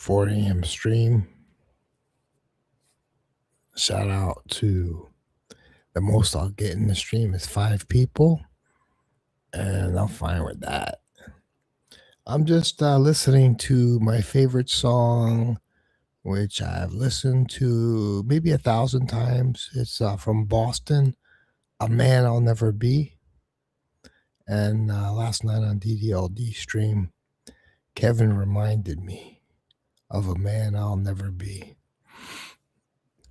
4 a.m. stream. Shout out to the most I'll get in the stream is 5 people, and I'm fine with that. I'm just listening to my favorite song, which I've listened to maybe 1,000 times. It's from Boston, A Man I'll Never Be. And last night on DDLD stream, Kevin reminded me of A Man I'll Never Be.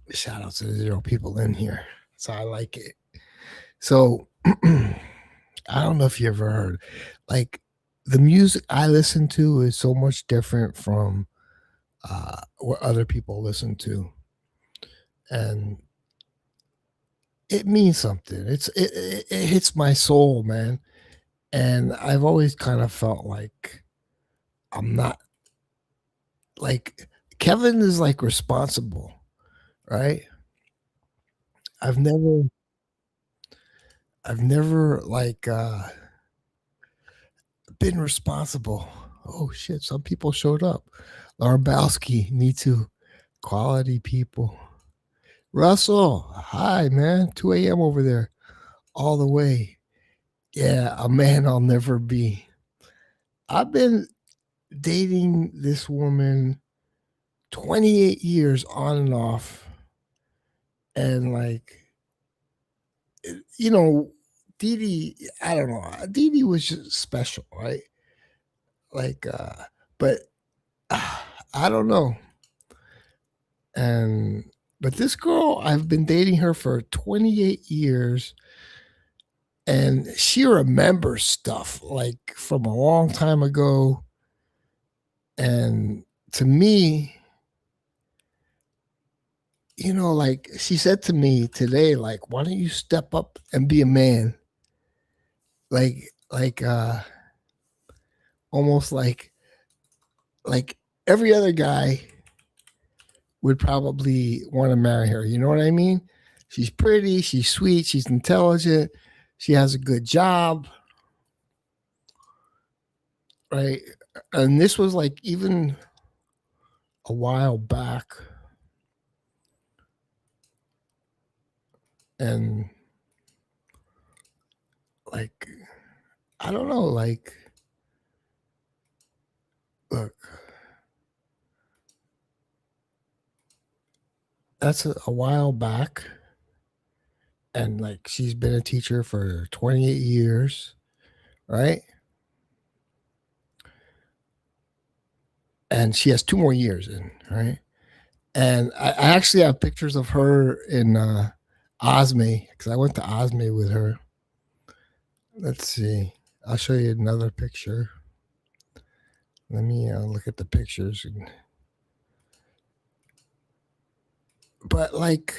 Shout out to the 0 people in here. So I like it. So I don't know if you ever heard, like, the music I listen to is so much different from what other people listen to, and it means something. It hits my soul, man. And I've always kind of felt like I'm not, like, Kevin is like responsible, right? I've never like been responsible. Oh shit, some people showed up. Larbowski, me too. Quality people. Russell, hi man. 2 a.m. over there. All the way. Yeah, A Man I'll Never Be. I've been dating this woman 28 years on and off. And like, you know, Dee Dee, I don't know. Dee Dee was just special, right? Like, but I don't know. And but this girl, I've been dating her for 28 years, and she remembers stuff like from a long time ago. And to me, you know, like she said to me today, like, why don't you step up and be a man? Like almost like every other guy would probably want to marry her. You know what I mean? She's pretty, she's sweet, she's intelligent, she has a good job, right? And this was like even a while back. And like, I don't know, like, look, that's a while back. And like, she's been a teacher for 28 years, right? And she has 2 more years in, right? And I actually have pictures of her in Osme, because I went to Osme with her. Let's see. I'll show you another picture. Let me look at the pictures. But like,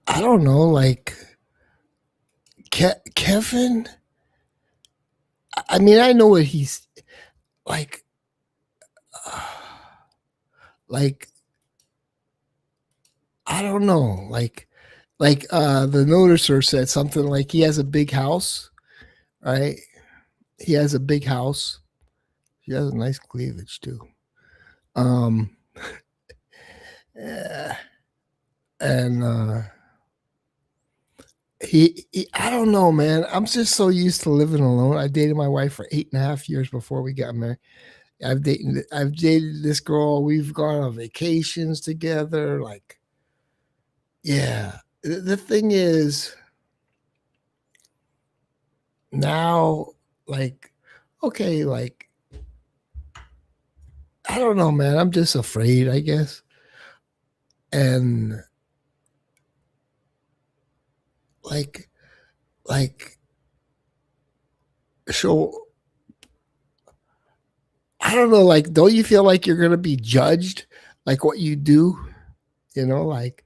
I don't know, like Kevin. I mean, I know what he's like. Like, I don't know, like the noticer said something like he has a big house, right? He has a big house. He has a nice cleavage too. Yeah. And he I don't know, man. I'm just so used to living alone. I dated my wife for 8.5 years before we got married. I've dated this girl. We've gone on vacations together. Like, yeah. The thing is, now, like, okay, like, I don't know, man. I'm just afraid, I guess. And like so I don't know, like, don't you feel like you're gonna be judged like what you do? You know, like,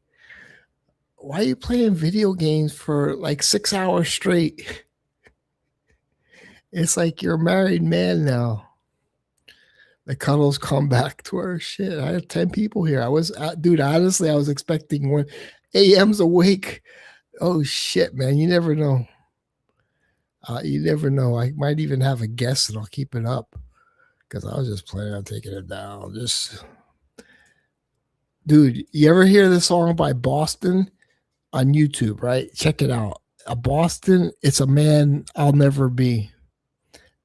why are you playing video games for like 6 hours straight? It's like you're a married man now. The cuddles come back to her. Shit, I had 10 people here. I was, dude, honestly, I was expecting 1 a.m.'s awake. Oh shit, man, you never know. You never know. I might even have a guest and I'll keep it up because I was just planning on taking it down. Just, dude, you ever hear the song by Boston on YouTube? Right, check it out. A Boston, it's a man I'll never be.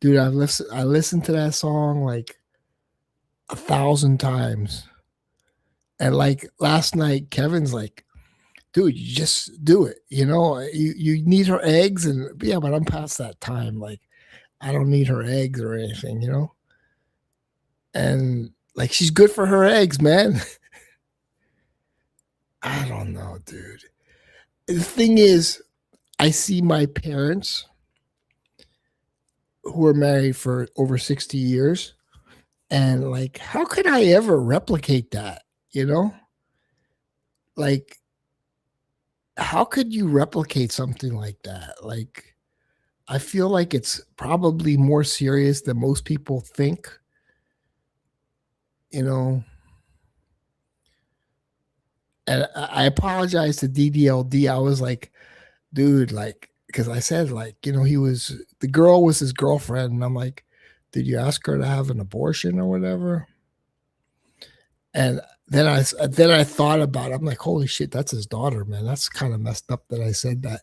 Dude, I listened to that song like 1,000 times. And like last night, Kevin's like, dude, you just do it. You need her eggs, and yeah, but I'm past that time. Like, I don't need her eggs or anything. And like, she's good for her eggs, man. I don't know, dude. The thing is, I see my parents who were married for over 60 years, and like, how could I ever replicate that? You know, like, how could you replicate something like that? Like, I feel like it's probably more serious than most people think. You know, and I apologize to DDLD. I was like, dude, like, because I said, like, the girl was his girlfriend. And I'm like, did you ask her to have an abortion or whatever? And then I thought about it. I'm like, holy shit, that's his daughter, man. That's kind of messed up that I said that.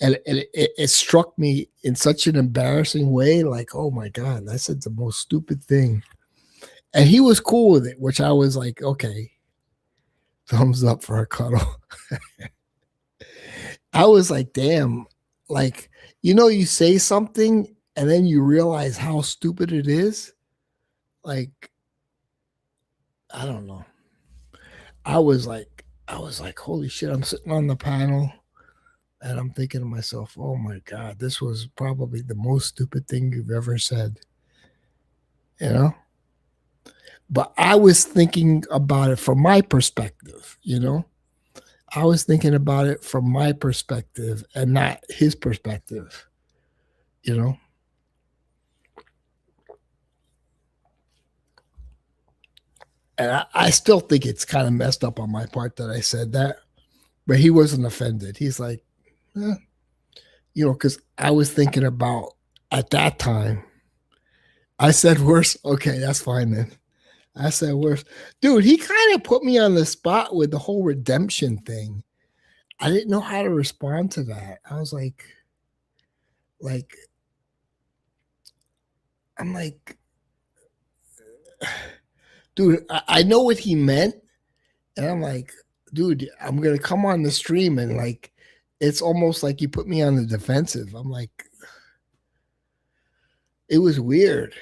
And it struck me in such an embarrassing way. Like, oh my God, I said the most stupid thing. And he was cool with it, which I was like, okay, thumbs up for a cuddle. I was like, damn, like, you say something and then you realize how stupid it is. Like, I don't know. I was like, holy shit, I'm sitting on the panel and I'm thinking to myself, oh my God, this was probably the most stupid thing you've ever said, you know? But I was thinking about it from my perspective. I was thinking about it from my perspective and not his perspective, you know? And I still think it's kind of messed up on my part that I said that, but he wasn't offended. He's like, eh, because I was thinking about at that time, I said worse. Okay, that's fine then. I said worse. Dude, he kind of put me on the spot with the whole redemption thing. I didn't know how to respond to that. I was like, I'm like, dude, I know what he meant. And I'm like, dude, I'm going to come on the stream and like, it's almost like you put me on the defensive. I'm like, it was weird.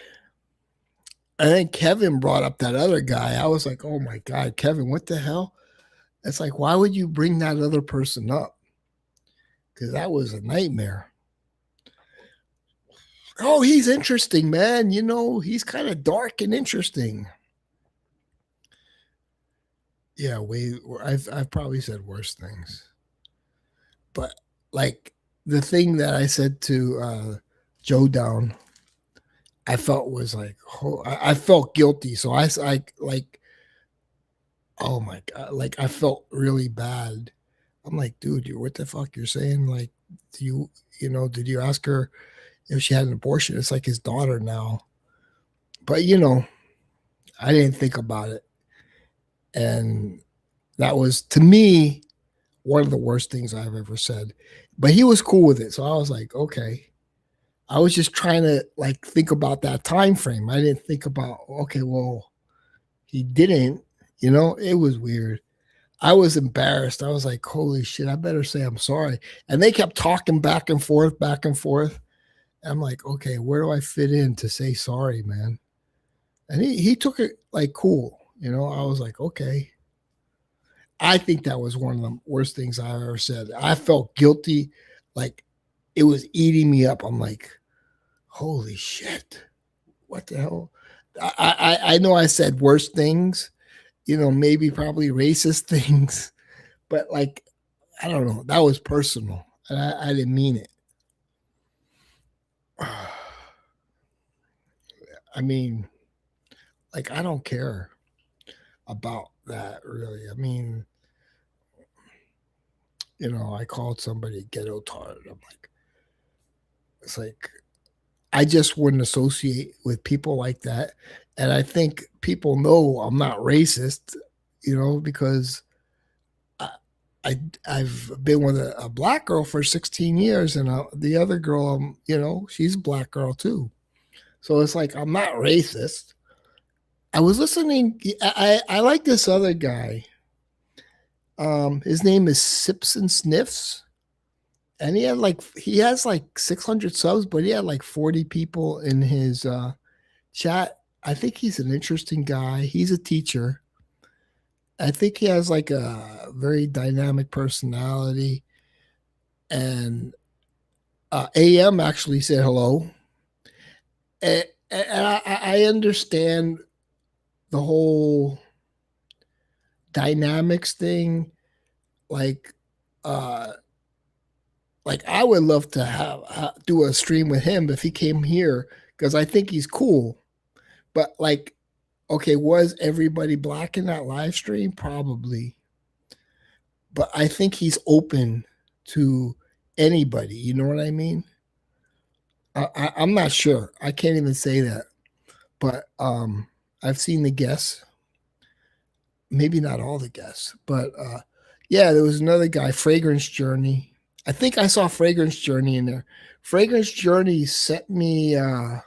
And then Kevin brought up that other guy. I was like, oh my God, Kevin, what the hell? It's like, why would you bring that other person up? Because that was a nightmare. Oh, he's interesting, man. He's kind of dark and interesting. Yeah, I've probably said worse things. But like the thing that I said to Joe Down, I felt was like, oh, I felt guilty. So I like, oh my God, like I felt really bad. I'm like, dude, what the fuck you're saying? Like, did you ask her if she had an abortion? It's like his daughter now. But I didn't think about it. And that was to me one of the worst things I've ever said. But he was cool with it. So I was like, okay. I was just trying to like think about that time frame. I didn't think about, okay, well, he didn't, it was weird. I was embarrassed. I was like, holy shit, I better say I'm sorry. And they kept talking back and forth, back and forth. I'm like, okay, where do I fit in to say sorry, man? And he took it like cool. I was like, okay. I think that was one of the worst things I ever said. I felt guilty. Like it was eating me up. I'm like, holy shit. What the hell? I know I said worse things, maybe probably racist things, but like, I don't know. That was personal. And I didn't mean it. I mean, like, I don't care about that really. I mean, I called somebody ghetto tard. I'm like, It's like I just wouldn't associate with people like that. And I think people know I'm not racist, because I, I've been with a black girl for 16 years, and the other girl, she's a black girl too. So it's like I'm not racist. I was listening. I like this other guy. His name is Sips and Sniffs, and he has like 600 subs, but he had like 40 people in his chat. I think he's an interesting guy. He's a teacher. I think he has like a very dynamic personality. And AM actually said hello. And I understand the whole dynamics thing. Like, uh, like I would love to do a stream with him if he came here because I think he's cool. But like, okay, was everybody black in that live stream? Probably. But I think he's open to anybody. You know what I mean? I'm not sure. I can't even say that. But I've seen the guests. Maybe not all the guests, but yeah, there was another guy, Fragrance Journey. I think I saw Fragrance Journey in there. Fragrance Journey sent me a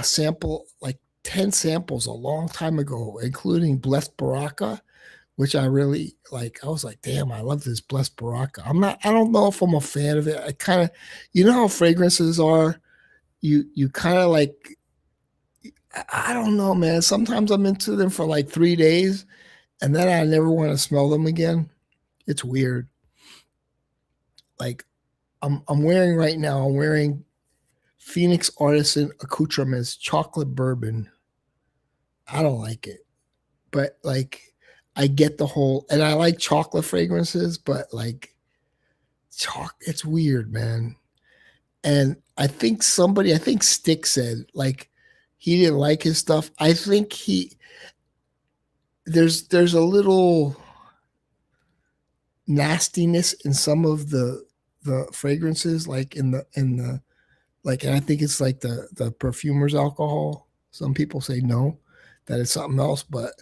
sample, like 10 samples a long time ago, including Blessed Baraka, which I really like. I was like, damn, I love this Blessed Baraka. I don't know if I'm a fan of it. I kind of, how fragrances are. You kind of like, I don't know, man. Sometimes I'm into them for like 3 days and then I never want to smell them again. It's weird. Like I'm wearing right now, I'm wearing Phoenix Artisan Accoutrements chocolate bourbon. I don't like it. But like I get the whole, and I like chocolate fragrances, but like it's weird, man. And I think Stick said like he didn't like his stuff. I think there's a little nastiness in some of the fragrances, like in the like, and I think it's like the perfumer's alcohol. Some people say no, that it's something else, but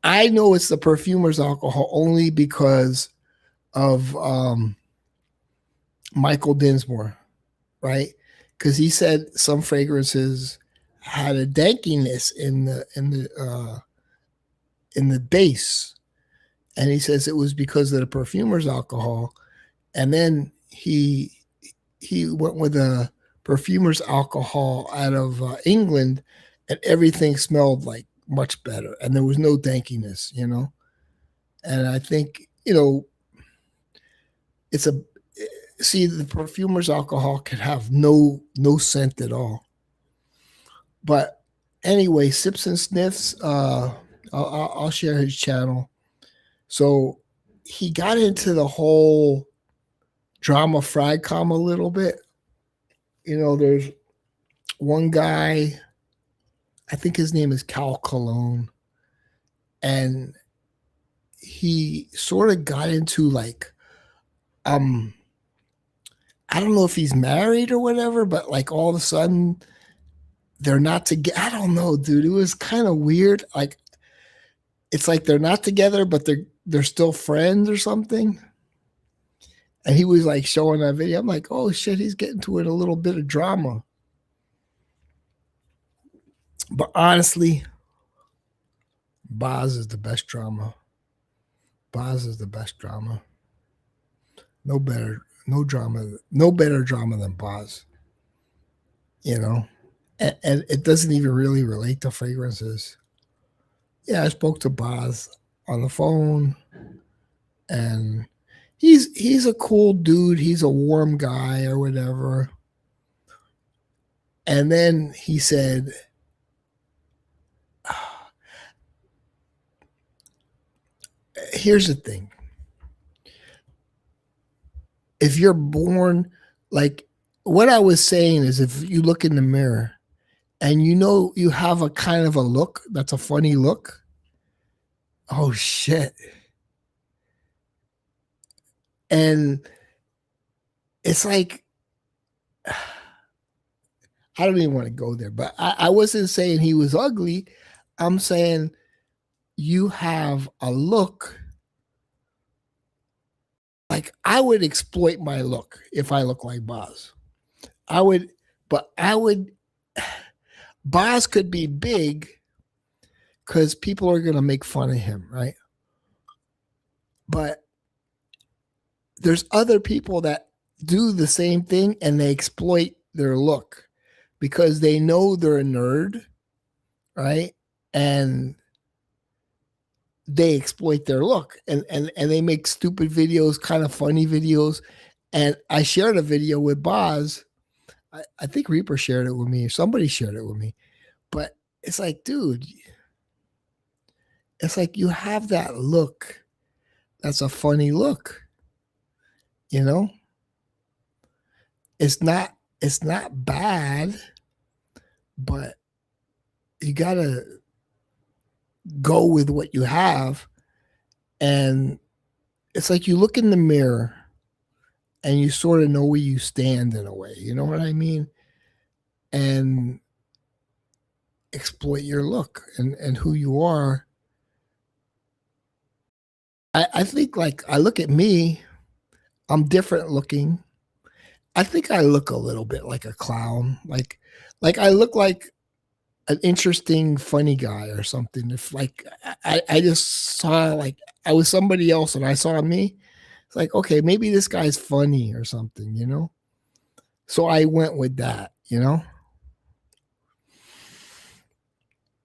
I know it's the perfumer's alcohol only because of Michael Dinsmore, right? Because he said some fragrances had a dankiness in the base, and he says it was because of the perfumer's alcohol. And then he went with a perfumer's alcohol out of England, and everything smelled like much better, and there was no dankiness, And I think it's a see the perfumer's alcohol can have no scent at all. But anyway, Sips and Sniffs. I'll share his channel. So he got into the whole drama fragcom a little bit. There's one guy, I think his name is Cal Cologne, and he sort of got into like, I don't know if he's married or whatever, but like all of a sudden they're not together. I don't know, dude. It was kind of weird. Like, it's like they're not together, but they're still friends or something. And he was like showing that video. I'm like, oh shit, he's getting to it a little bit of drama. But honestly, Boz is the best drama. Boz is the best drama. No better drama than Boz. And it doesn't even really relate to fragrances. Yeah, I spoke to Boz on the phone, and he's a cool dude. He's a warm guy or whatever. And then he said, here's the thing. If you're born, like what I was saying is, if you look in the mirror and you have a kind of a look that's a funny look, oh shit. And it's like I don't even want to go there, but I wasn't saying he was ugly. I'm saying you have a look. Like I would exploit my look if I look like Boz. I would, but I would. Boz could be big because people are going to make fun of him, right? But there's other people that do the same thing and they exploit their look because they know they're a nerd, right? And they exploit their look and they make stupid videos, kind of funny videos. And I shared a video with Boz. I think Reaper shared it with me, or somebody shared it with me. But it's like, dude, it's like you have that look. That's a funny look. You know? It's not bad, but you gotta go with what you have. And it's like you look in the mirror and you sort of know where you stand in a way. You know what I mean? And exploit your look and who you are. I think like I look at me, I'm different looking. I think I look a little bit like a clown. Like I look like an interesting, funny guy or something. If like I just saw like I was somebody else and I saw me, it's like, okay, maybe this guy's funny or something, you know? So I went with that, you know?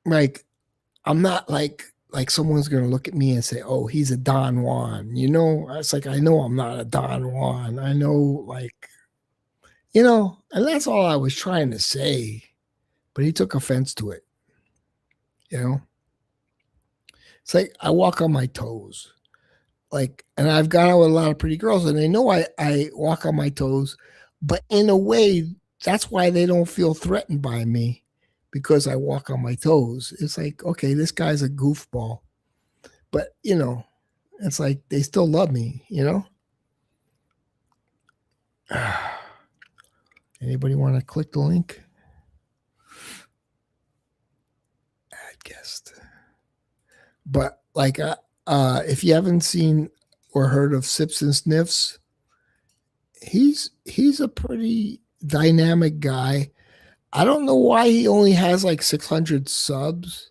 Like, I'm not like someone's gonna look at me and say, oh, he's a Don Juan, you know? It's like I know I'm not a Don Juan. I know, like, you know, and that's all I was trying to say. But he took offense to it, you know? It's like I walk on my toes. Like, and I've gone out with a lot of pretty girls, and they know I walk on my toes, but in a way, that's why they don't feel threatened by me because I walk on my toes. It's like, okay, this guy's a goofball, but you know, it's like they still love me, you know. Anybody want to click the link? Add guest. But like, if you haven't seen or heard of Sips and Sniffs, he's a pretty dynamic guy. I don't know why he only has like 600 subs,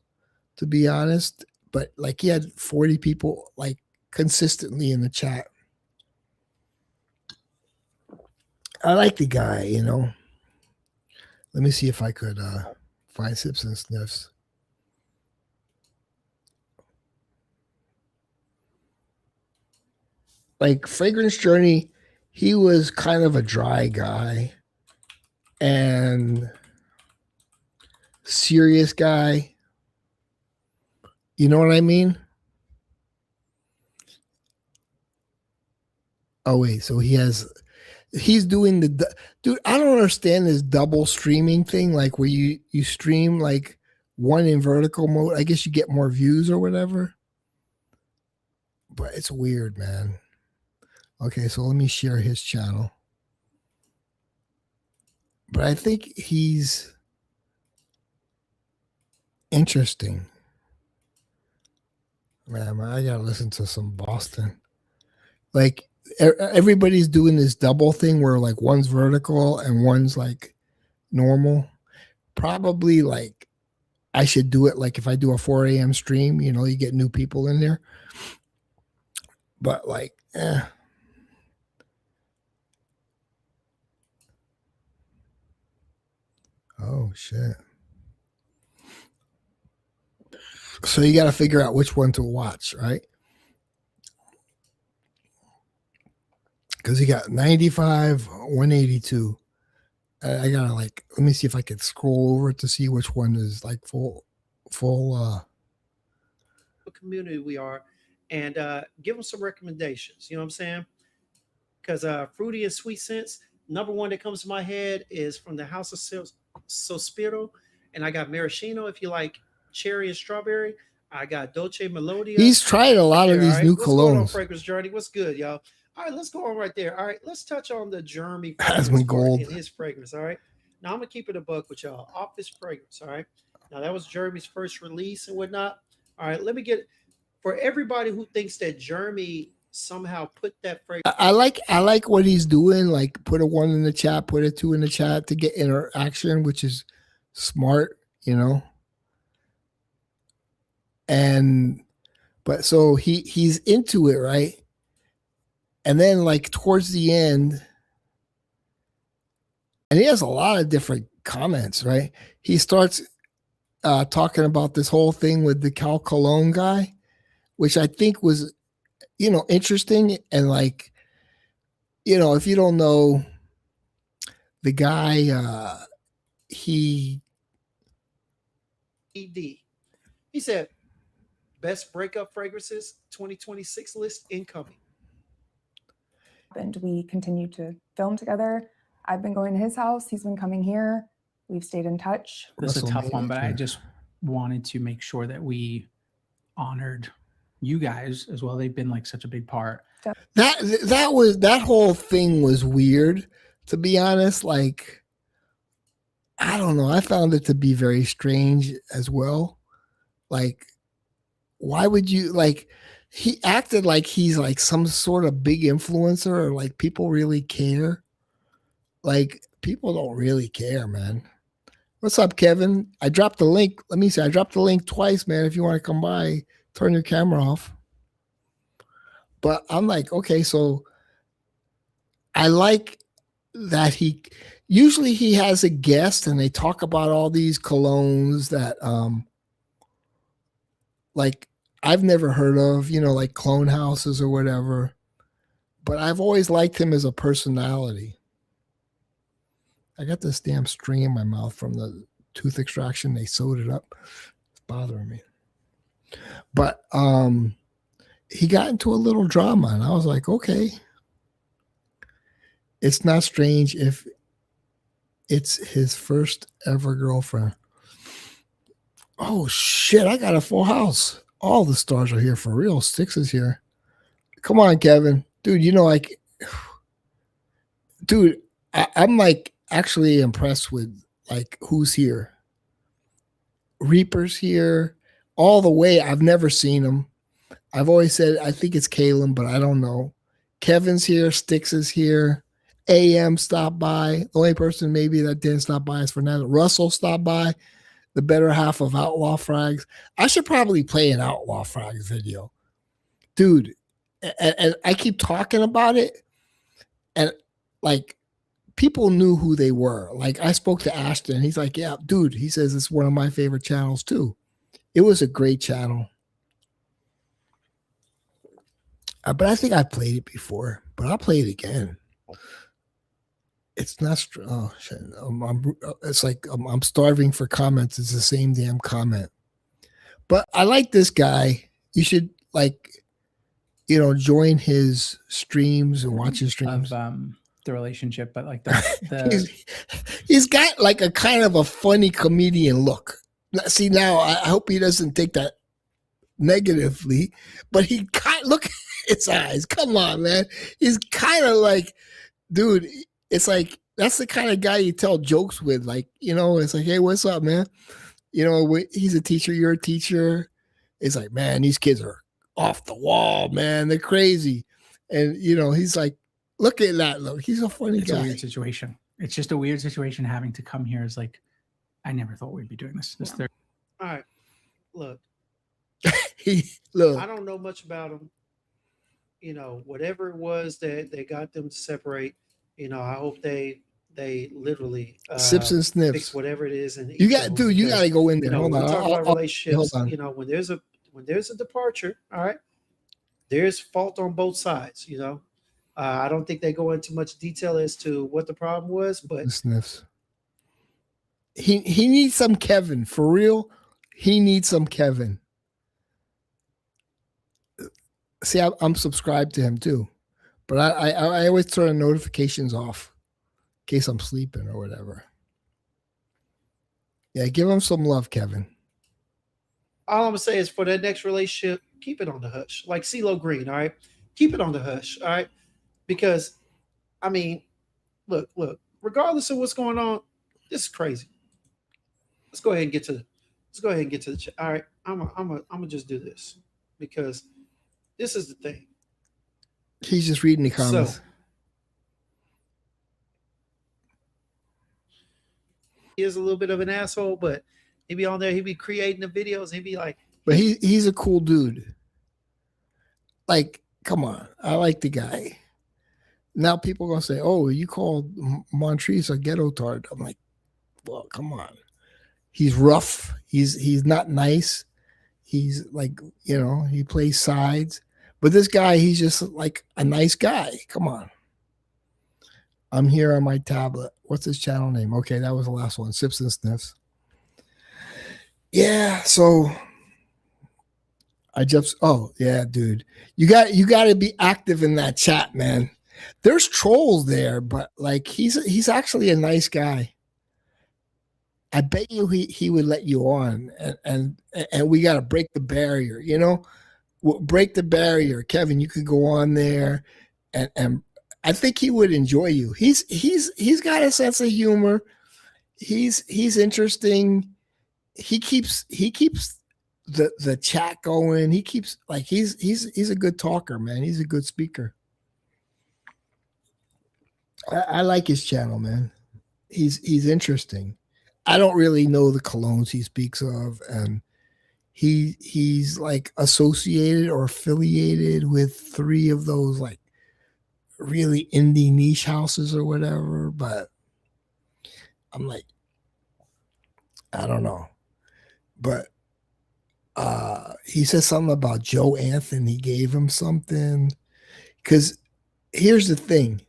to be honest, but like he had 40 people like consistently in the chat. I like the guy, you know. Let me see if I could find Sips and Sniffs. Like Fragrance Journey, he was kind of a dry guy and serious guy. You know what I mean? Oh wait, so he's doing the dude. I don't understand this double streaming thing, like where you stream like one in vertical mode. I guess you get more views or whatever. But it's weird, man. Okay, so let me share his channel. But I think he's interesting. Man, I gotta listen to some Boston. Like everybody's doing this double thing where like one's vertical and one's like normal. Probably like I should do it like if I do a 4 a.m. stream, you know, you get new people in there. But like, oh shit. So you got to figure out which one to watch, right? Because you got 95, 182. I gotta like, let me see if I can scroll over to see which one is like full. Community we are, and give them some recommendations. You know what I'm saying? Because fruity and sweet scents. Number one that comes to my head is from the House of Sospiro, and I got maraschino. If you like cherry and strawberry, I got Dolce Melodia. He's tried a lot of There, all these right. new What's going on, colognes. Fragrance Journey? What's good, y'all? All right, let's go on right there. All right, let's touch on the Jeremy fragrance Asmon part in Gold. his fragrance. All right, now I'm gonna keep it a buck with y'all. Office fragrance. All right, now that was Jeremy's first release and whatnot. All right, let me get for everybody who thinks that Jeremy somehow put that fragrance. I like what he's doing. Like put a 1 in the chat, put a 2 in the chat to get interaction, which is smart, you know. And but so he's into it, right? And then like towards the end, and he has a lot of different comments, right? He starts talking about this whole thing with the Cal Cologne guy, which I think was, interesting. And like, if you don't know the guy, he ED. He said best breakup fragrances 2026 list incoming. And we continue to film together. I've been going to his house. He's been coming here. We've stayed in touch. This is a tough one, but I WrestleMania. just wanted to make sure that we honored you guys as well. They've been like such a big part. that whole thing was weird, to be honest. Like, I don't know. I found it to be very strange as well. Like, why would you like? He acted like he's like some sort of big influencer, or like people really care. Like, people don't really care, man. What's up, Kevin? I dropped the link. Let me see. I dropped the link twice, man. If you want to come by, turn your camera off. But I'm like, okay, so I like that he usually he has a guest and they talk about all these colognes that like I've never heard of, like clone houses or whatever. But I've always liked him as a personality. I got this damn string in my mouth from the tooth extraction. They sewed it up. It's bothering me. But he got into a little drama, and I was like, okay. It's not strange if it's his first ever girlfriend. Oh shit, I got a full house. All the stars are here for real. Six is here. Come on, Kevin. Dude, like, dude, I'm like actually impressed with like who's here. Reaper's here all the way. I've never seen him. I've always said I think it's Caleb, but I don't know. Kevin's here. Sticks is here. AM stopped by. The only person maybe that didn't stop by is Fernando. Russell stopped by. The better half of Outlaw Frags. I should probably play an Outlaw Frags video. Dude, and I keep talking about it, and like people knew who they were. Like I spoke to Ashton. He's like, yeah, dude. He says it's one of my favorite channels too. It was a great channel. But I think I played it before, but I'll play it again. It's not. Oh shit! It's like I'm starving for comments. It's the same damn comment. But I like this guy. You should join his streams and watch his streams. Of the relationship, but like the he's got like a kind of a funny comedian look. See, now I hope he doesn't take that negatively, but he look at his eyes. Come on, man. He's kind of like, dude. It's like that's the kind of guy you tell jokes with. Like, it's like, hey, what's up, man? He's a teacher. You're a teacher. It's like, man, these kids are off the wall, man. They're crazy. And, he's like, look at that. Look, he's a funny guy. It's a weird situation. It's just a weird situation having to come here. Is like, I never thought we'd be doing this. All right. Look. Look. I don't know much about him. Whatever it was that they got them to separate, I hope they literally sips and sniffs, fix whatever it is. And you got to go in there. Hold on. Talk about relationships. When there's a departure, all right, there's fault on both sides. I don't think they go into much detail as to what the problem was, but sniffs. He needs some Kevin for real. He needs some Kevin. See, I'm subscribed to him too, but I always turn notifications off in case I'm sleeping or whatever. Yeah, give him some love, Kevin. All I'm gonna say is for that next relationship, keep it on the hush. Like CeeLo Green, all right? Keep it on the hush, all right? Because I mean, look, regardless of what's going on, this is crazy. Let's go ahead and get to the chat. All right, I'm gonna just do this because this is the thing. He's just reading the So comments. he is a little bit of an asshole, but he be on there, he be creating the videos, he be like, But he's a cool dude. Like, come on. I like the guy. Now people are gonna say, "Oh, you called Montrese a ghetto tart." I'm like, well, come on. He's rough. He's not nice. He's like, he plays sides. But this guy, he's just like a nice guy. Come on. I'm here on my tablet. What's his channel name? Okay, that was the last one. Sips and Sniffs. Yeah, so dude. You got to be active in that chat, man. There's trolls there, but like he's actually a nice guy. I bet you he would let you on, and we got to break the barrier. We'll break the barrier. Kevin, you could go on there, and I think he would enjoy you. He's got a sense of humor. He's interesting. He keeps the chat going. He keeps he's a good talker, man. He's a good speaker. I like his channel, man. He's interesting. I don't really know the colognes he speaks of, and he's like associated or affiliated with 3 of those like really indie niche houses or whatever. But I'm like, I don't know. But he says something about Joe Anthony gave him something. Because here's the thing.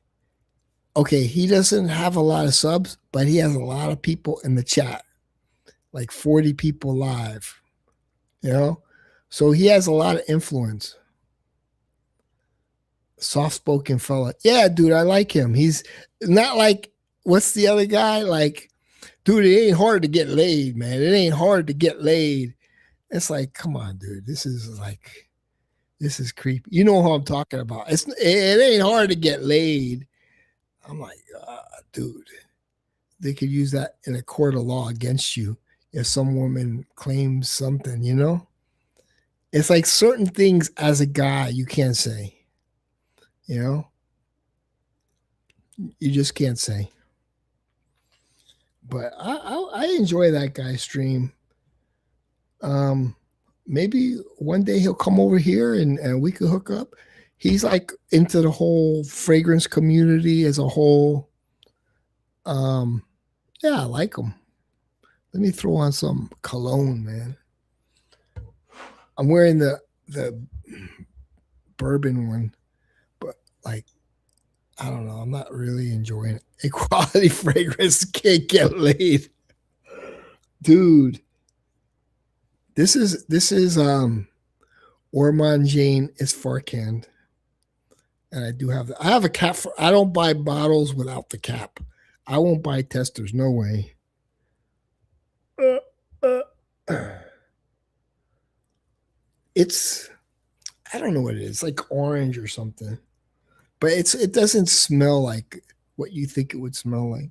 Okay, he doesn't have a lot of subs, but he has a lot of people in the chat, like 40 people live, So he has a lot of influence. Soft-spoken fella. Yeah, dude, I like him. He's not like, what's the other guy? Like, dude, it ain't hard to get laid, man. It ain't hard to get laid. It's like, come on, dude. This is creepy. You know who I'm talking about. It ain't hard to get laid. I'm like, dude, they could use that in a court of law against you if some woman claims something, It's like certain things as a guy you can't say, You just can't say. But I enjoy that guy's stream. Maybe one day he'll come over here and we could hook up. He's like into the whole fragrance community as a whole. Yeah, I like him. Let me throw on some cologne, man. I'm wearing the bourbon one, but like, I don't know. I'm not really enjoying it. A quality fragrance can't get laid, dude. This is Ormond Jane Isfarkand. And I have a cap I don't buy bottles without the cap. I won't buy testers. No way. It's, I don't know what it is. It's like orange or something. But it doesn't smell like what you think it would smell like.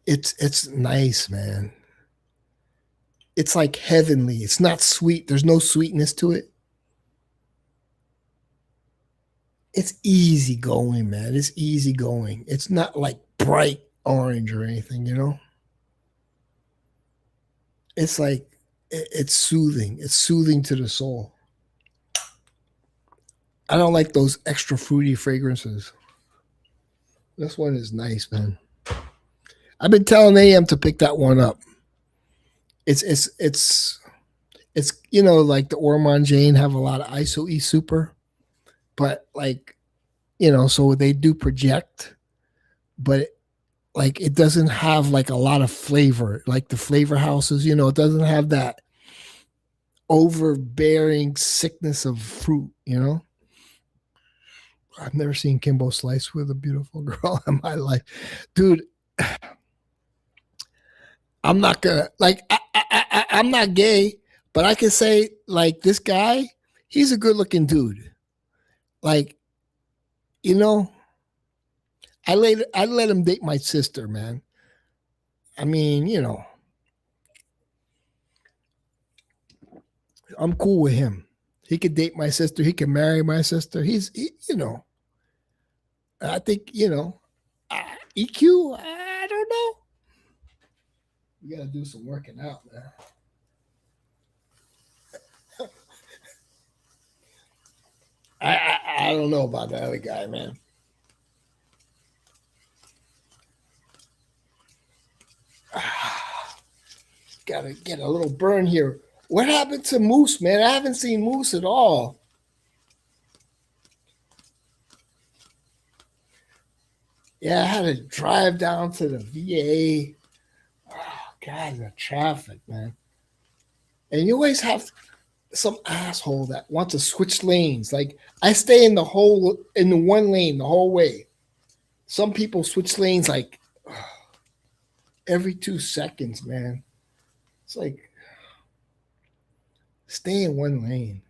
It's nice, man. It's like heavenly. It's not sweet. There's no sweetness to it. It's easy going, man. It's easy going. It's not like bright orange or anything, It's like, it's soothing. It's soothing to the soul. I don't like those extra fruity fragrances. This one is nice, man. I've been telling AM to pick that one up. It's like the Ormond Jane have a lot of ISO E super, but like, so they do project, but it doesn't have like a lot of flavor, like the flavor houses, it doesn't have that overbearing sickness of fruit, I've never seen Kimbo Slice with a beautiful girl in my life. Dude, I'm not gonna I'm not gay, but I can say like this guy, he's a good looking dude. Like, you know, I let him date my sister, man. I mean, you know, I'm cool with him. He could date my sister. He can marry my sister. You know, I think, you know, EQ, I don't know. You got to do some working out, man. I don't know about the other guy, man. Gotta get a little burn here. What happened to Moose, man? I haven't seen Moose at all. Yeah, I had to drive down to the VA. Oh, God, the traffic, man. And you always have some asshole that wants to switch lanes. Like, I stay in the one lane the whole way. Some people switch lanes like every 2 seconds, man. It's like, stay in one lane.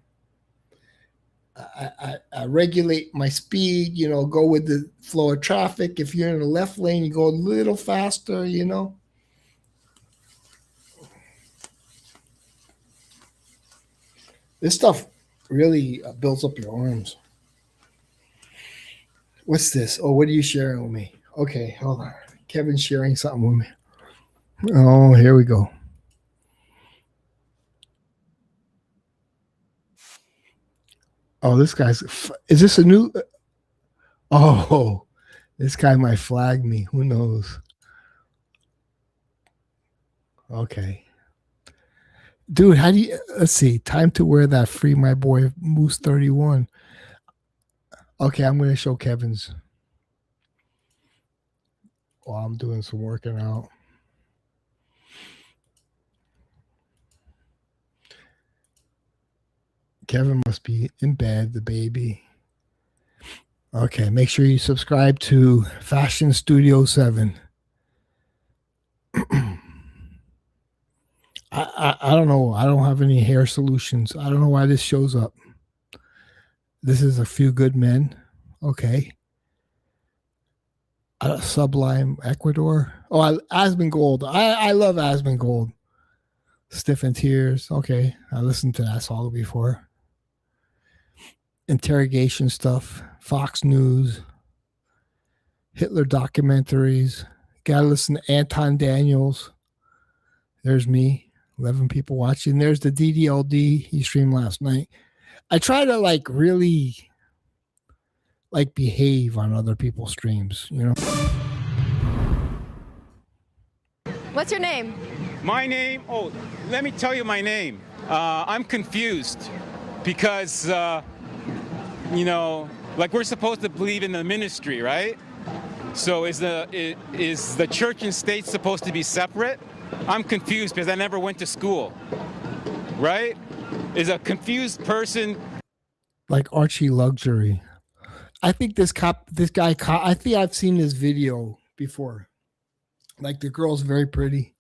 I regulate my speed, you know, go with the flow of traffic. If you're in the left lane, you go a little faster, you know. This stuff really builds up your arms. What's this? Oh, what are you sharing with me? Okay, hold on. Kevin's sharing something with me. Oh, here we go. Oh, this guy's, is this a new? Oh, this guy might flag me. Who knows? Okay. Dude, how do you, let's see, time to wear that Free My Boy Moose 31. Okay, I'm going to show Kevin's while I'm doing some working out. Kevin must be in bed, the baby. Okay, make sure you subscribe to Fashion Studio 7. I don't know. I don't have any hair solutions. I don't know why this shows up. This is A Few Good Men. Okay. Sublime Ecuador. Oh, Asmongold. I love Asmongold. Stiff and Tears. Okay. I listened to that song before. Interrogation stuff. Fox News. Hitler documentaries. Gotta listen to Anton Daniels. There's me. 11 people watching. There's the DDLD. He streamed last night. I try to like really like behave on other people's streams, you know. What's your name? My name? Oh, let me tell you my name. I'm confused because, you know, like we're supposed to believe in the ministry, right? So is the church and state supposed to be separate? I'm confused because I never went to school, right? Is a confused person like Archie Luxury. I think this guy, I think I've seen this video before. Like the girl's very pretty.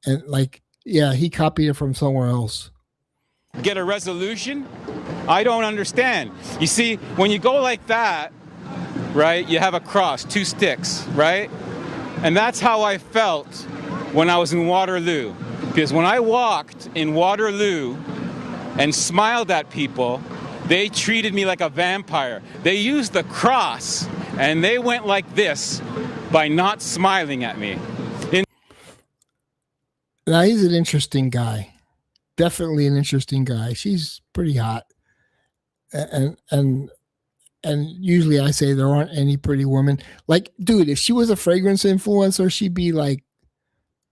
And like, yeah, he copied it from somewhere else. Get a resolution? I don't understand. You see, when you go like that, right, you have a cross, 2 sticks, right? And that's how I felt when I was in Waterloo. Because when I walked in Waterloo and smiled at people, they treated me like a vampire. They used the cross and they went like this by not smiling at me. Now he's an interesting guy. Definitely an interesting guy. She's pretty hot. And usually I say there aren't any pretty women. Like, dude, if she was a fragrance influencer, she'd be like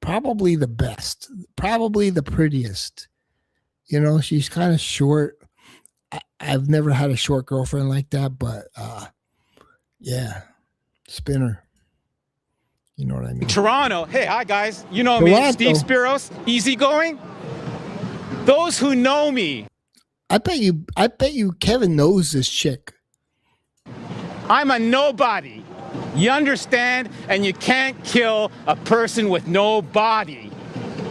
probably the best, probably the prettiest. You know, she's kind of short. I've never had a short girlfriend like that, but yeah, spinner. You know what I mean? Toronto. Hey, hi guys. You know me, Steve Spiros, easygoing. Those who know me. I bet you Kevin knows this chick. I'm a nobody. You understand? And you can't kill a person with no body.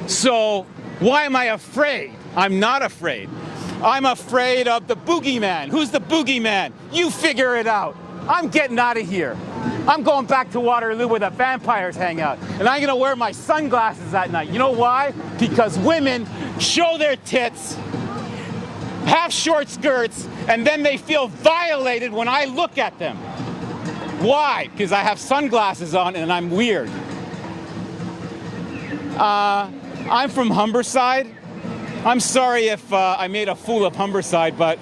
So why am I afraid? I'm not afraid. I'm afraid of the boogeyman. Who's the boogeyman? You figure it out. I'm getting out of here. I'm going back to Waterloo where the vampires hang out. And I'm going to wear my sunglasses at night. You know why? Because women show their tits, have short skirts, and then they feel violated when I look at them. Why? Because I have sunglasses on and I'm weird. I'm from Humberside. I'm sorry if I made a fool of Humberside, but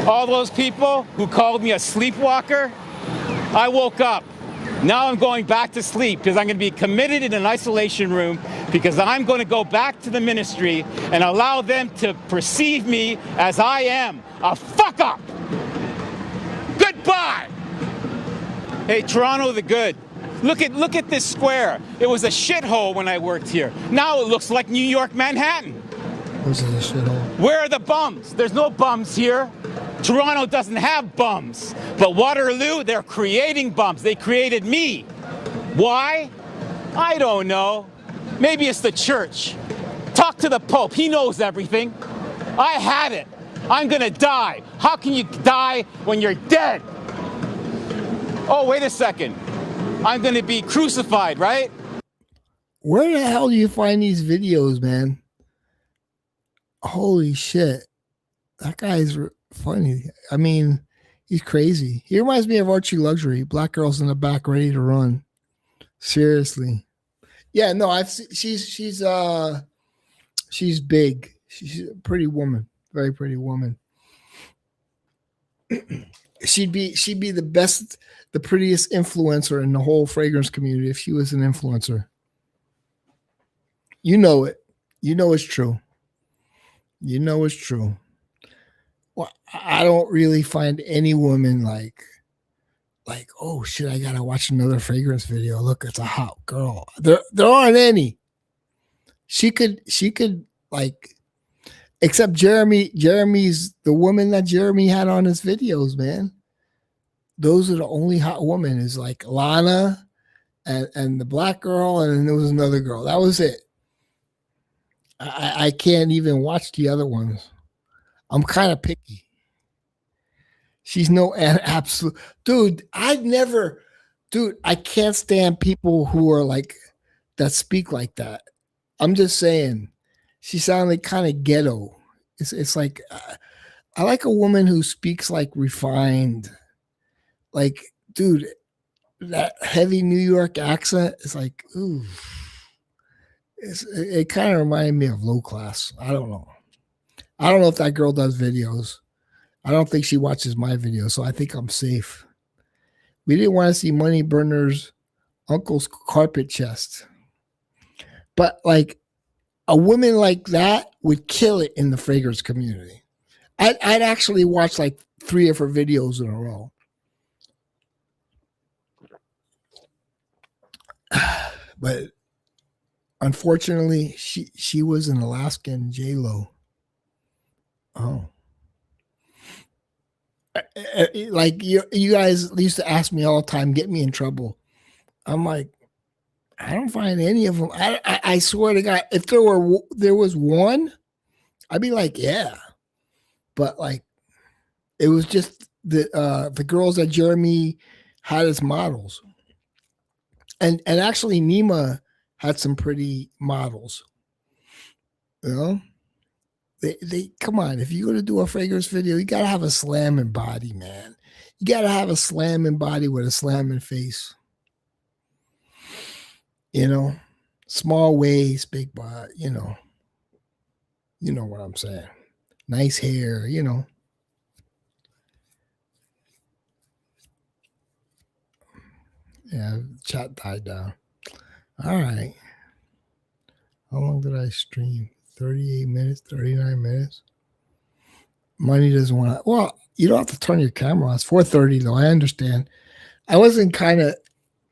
all those people who called me a sleepwalker, I woke up. Now I'm going back to sleep because I'm going to be committed in an isolation room because I'm going to go back to the ministry and allow them to perceive me as I am, a fuck up. Goodbye. Hey, Toronto the Good. Look at this square. It was a shithole when I worked here. Now it looks like New York, Manhattan. This is a shithole. Where are the bums? There's no bums here. Toronto doesn't have bums. But Waterloo, they're creating bums. They created me. Why? I don't know. Maybe it's the church. Talk to the Pope. He knows everything. I had it. I'm gonna die. How can you die when you're dead? Oh, wait a second. I'm gonna be crucified, right? Where the hell do you find these videos, man? Holy shit. That guy's funny. I mean, he's crazy. He reminds me of Archie Luxury. Black girls in the back ready to run. Seriously. Yeah, no, I've seen, she's big. She's a pretty woman. Very pretty woman. She'd be the best, the prettiest influencer in the whole fragrance community if she was an influencer. You know it. You know it's true. You know it's true. Well, I don't really find any woman like, oh shit, I gotta watch another fragrance video. Look, it's a hot girl. There aren't any. She could like, except Jeremy. Jeremy's the woman that Jeremy had on his videos, man. Those are the only hot women, is like Lana and the black girl, and then there was another girl. That was it. I can't even watch the other ones. I'm kind of picky. She's no absolute dude. I can't stand people who are like that, speak like that. I'm just saying, she sounded kind of ghetto. It's like, I like a woman who speaks like refined. Like, dude, that heavy New York accent is like, ooh. It kind of reminded me of Low Class. I don't know. I don't know if that girl does videos. I don't think she watches my videos, so I think I'm safe. We didn't want to see Money Burner's uncle's carpet chest. But like a woman like that would kill it in the fragrance community. I'd actually watch like 3 of her videos in a row. But unfortunately, she was an Alaskan J-Lo. Oh. Like you guys used to ask me all the time, get me in trouble. I'm like, I don't find any of them. I swear to God, if there was one, I'd be like, yeah. But like, it was just the girls that Jeremy had as models. And actually Nima had some pretty models. You know? They come on, if you're going to do a fragrance video, you got to have a slamming body, man. You got to have a slamming body with a slamming face. You know, small waist, big butt, you know what I'm saying. Nice hair, you know. Yeah, chat died down. All right. How long did I stream? 38 minutes, 39 minutes. Money doesn't want to. Well, you don't have to turn your camera on. It's 4:30 though. I understand. I wasn't kind of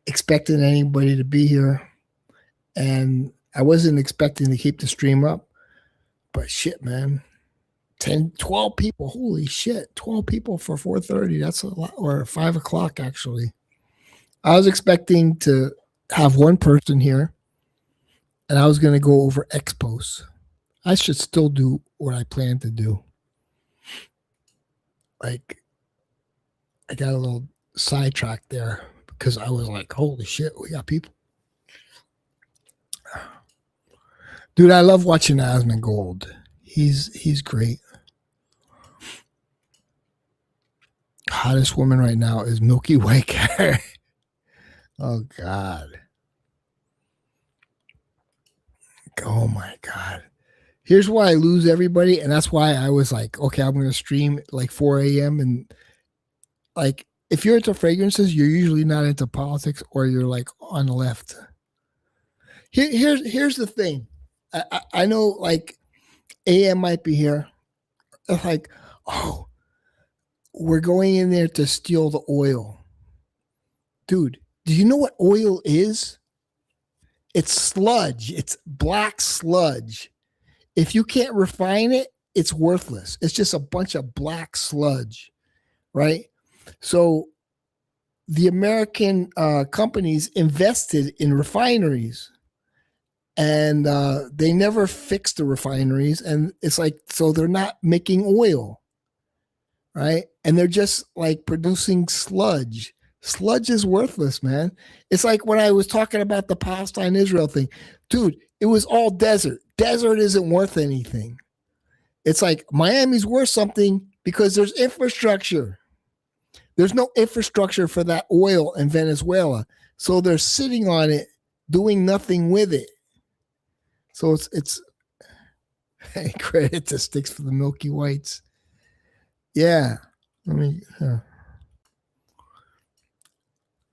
expecting anybody to be here, and I wasn't expecting to keep the stream up. But shit, man. 10, 12 people. Holy shit. 12 people for 4:30. That's a lot. Or 5 o'clock, actually. I was expecting to have one person here, and I was going to go over expos. I should still do what I plan to do. like I got a little sidetracked there because I was like, holy shit, we got people. Dude, I love watching Asmongold. He's great. Hottest woman right now is Milky Way Carey. Oh God. Oh my God. Here's why I lose everybody, and that's why I was like, okay, I'm gonna stream like 4 a.m. and like if you're into fragrances, you're usually not into politics or you're like on the left. Here's the thing. I know like AM might be here. It's like, oh, we're going in there to steal the oil. Dude, do you know what oil is? It's sludge. It's black sludge. If you can't refine it, it's worthless. It's just a bunch of black sludge, right? So the American companies invested in refineries and they never fixed the refineries. And it's like, so they're not making oil, right? And they're just like producing sludge. Sludge is worthless, man. It's like when I was talking about the Palestine-Israel thing. Dude, it was all desert. Desert isn't worth anything. It's like Miami's worth something because there's infrastructure. There's no infrastructure for that oil in Venezuela. So they're sitting on it, doing nothing with it. So it's credit to Sticks for the Milky Whites. Yeah. I mean,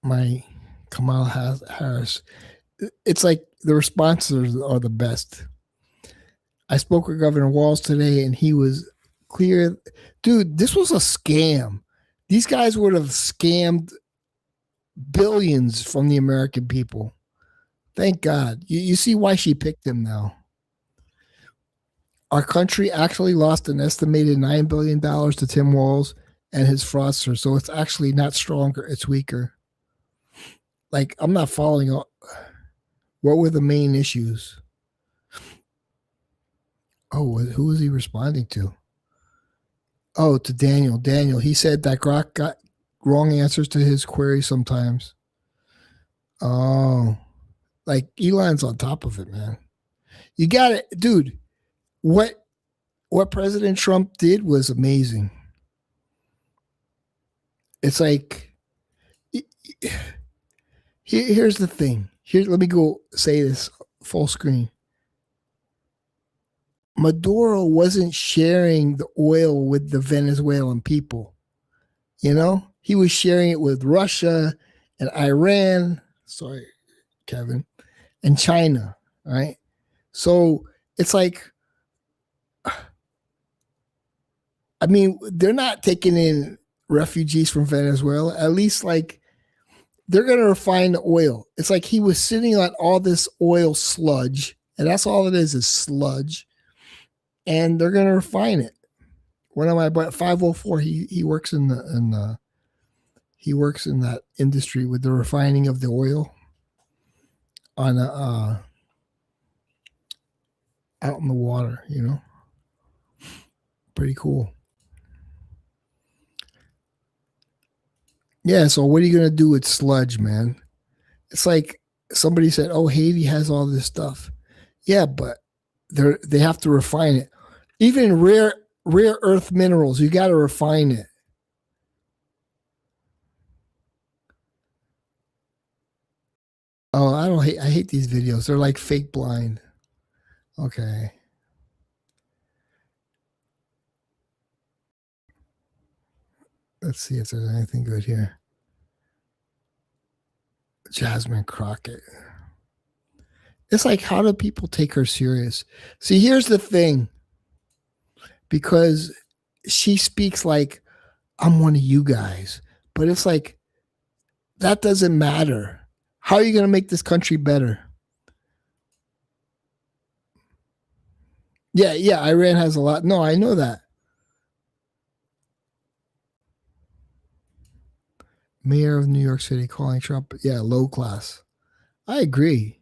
my Kamala Harris. It's like the responses are the best. I spoke with Governor Walz today and he was clear. Dude, this was a scam. These guys would have scammed billions from the American people. Thank God. You see why she picked him now. Our country actually lost an estimated $9 billion to Tim Walz and his fraudsters. So it's actually not stronger, it's weaker. Like, I'm not following up. What were the main issues? Oh, who was he responding to? Oh, to Daniel. Daniel, he said that Grok got wrong answers to his queries sometimes. Oh, like Elon's on top of it, man. You got it, dude. What President Trump did was amazing. It's like, here's the thing. Let me go say this full screen. Maduro wasn't sharing the oil with the Venezuelan people. You know, he was sharing it with Russia and Iran. Sorry, Kevin, and China. Right. So it's like, I mean, they're not taking in refugees from Venezuela. At least like they're going to refine the oil. It's like he was sitting on all this oil sludge, and that's all it is sludge. And they're going to refine it. One of my 504, he works in the he works in that industry with the refining of the oil on out in the water, you know. Pretty cool. Yeah, so what are you going to do with sludge, man? It's like somebody said, oh, Haiti has all this stuff. Yeah, but they have to refine it. Even rare earth minerals, you got to refine it. Oh, I hate these videos. They're like fake blind. Okay. Let's see if there's anything good here. Jasmine Crockett. It's like, how do people take her serious? See, here's the thing. Because she speaks like, I'm one of you guys. But it's like, that doesn't matter. How are you going to make this country better? Yeah, Iran has a lot. No, I know that. Mayor of New York City calling Trump, low class. I agree.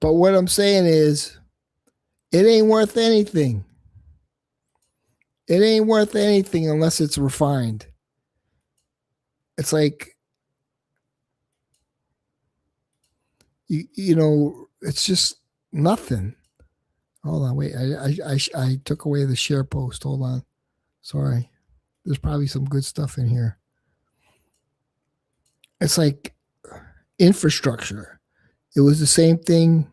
But what I'm saying is, it ain't worth anything. It ain't worth anything unless it's refined. It's like, you know, it's just nothing. Hold on, wait. I took away the share post. Hold on. Sorry. There's probably some good stuff in here. It's like infrastructure. It was the same thing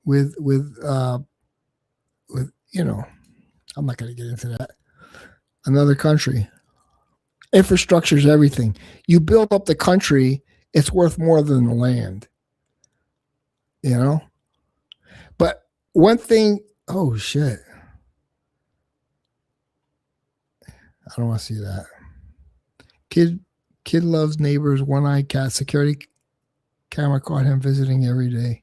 with you know, I'm not going to get into that. Another country. Infrastructure is everything. You build up the country, it's worth more than the land. You know? But one thing, oh shit. I don't want to see that. Kid loves neighbors, one-eyed cat. Security camera caught him visiting every day.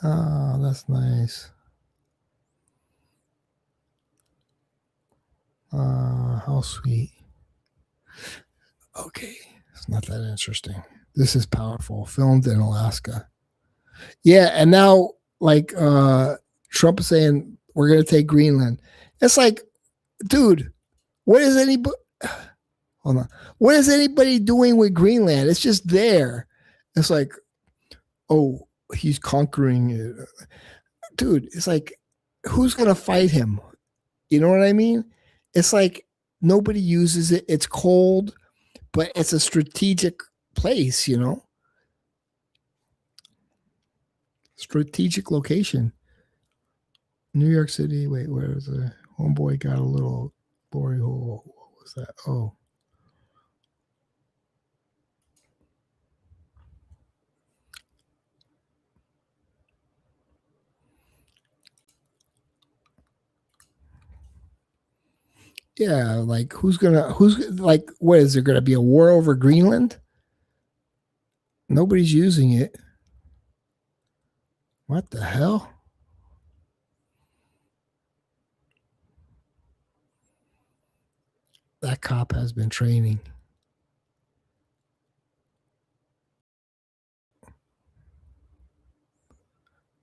Oh, that's nice. How sweet. Okay, it's not that interesting. This is powerful. Filmed in Alaska. Yeah, and now like Trump is saying we're gonna take Greenland. It's like, dude, what is anybody? Hold on. What is anybody doing with Greenland? It's just there. It's like, oh, he's conquering it. Dude, it's like, who's gonna fight him? You know what I mean? It's like nobody uses it. It's cold, but it's a strategic place, you know? Strategic location. New York City. Wait, where is the homeboy got a little glory hole? What was that? Oh. Yeah, like who's like, what is there gonna be a war over Greenland? Nobody's using it. What the hell? That cop has been training.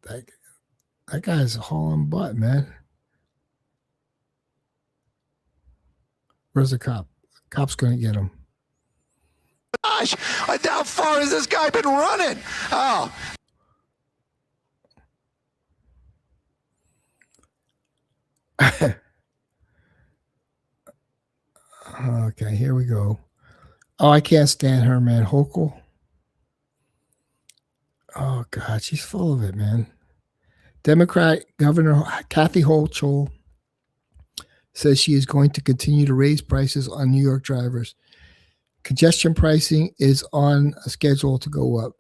That guy's hauling butt, man. Where's the cop? Cop's gonna get him. Gosh, how far has this guy been running? Oh. Okay, here we go. Oh, I can't stand her, man. Hochul. Oh God, she's full of it, man. Democrat Governor Kathy Hochul says she is going to continue to raise prices on New York drivers. Congestion pricing is on a schedule to go up.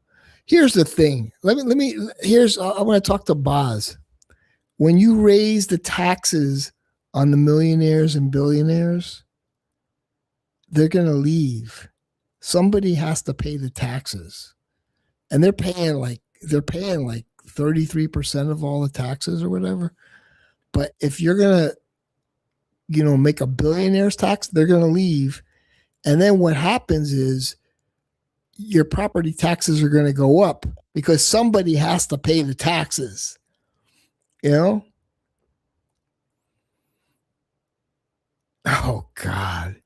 Here's the thing. I want to talk to Boz. When you raise the taxes on the millionaires and billionaires, they're going to leave. Somebody has to pay the taxes. And they're paying like 33% of all the taxes or whatever. But if you're going to, make a billionaire's tax, they're going to leave. And then what happens is your property taxes are going to go up because somebody has to pay the taxes. You know? Oh, God.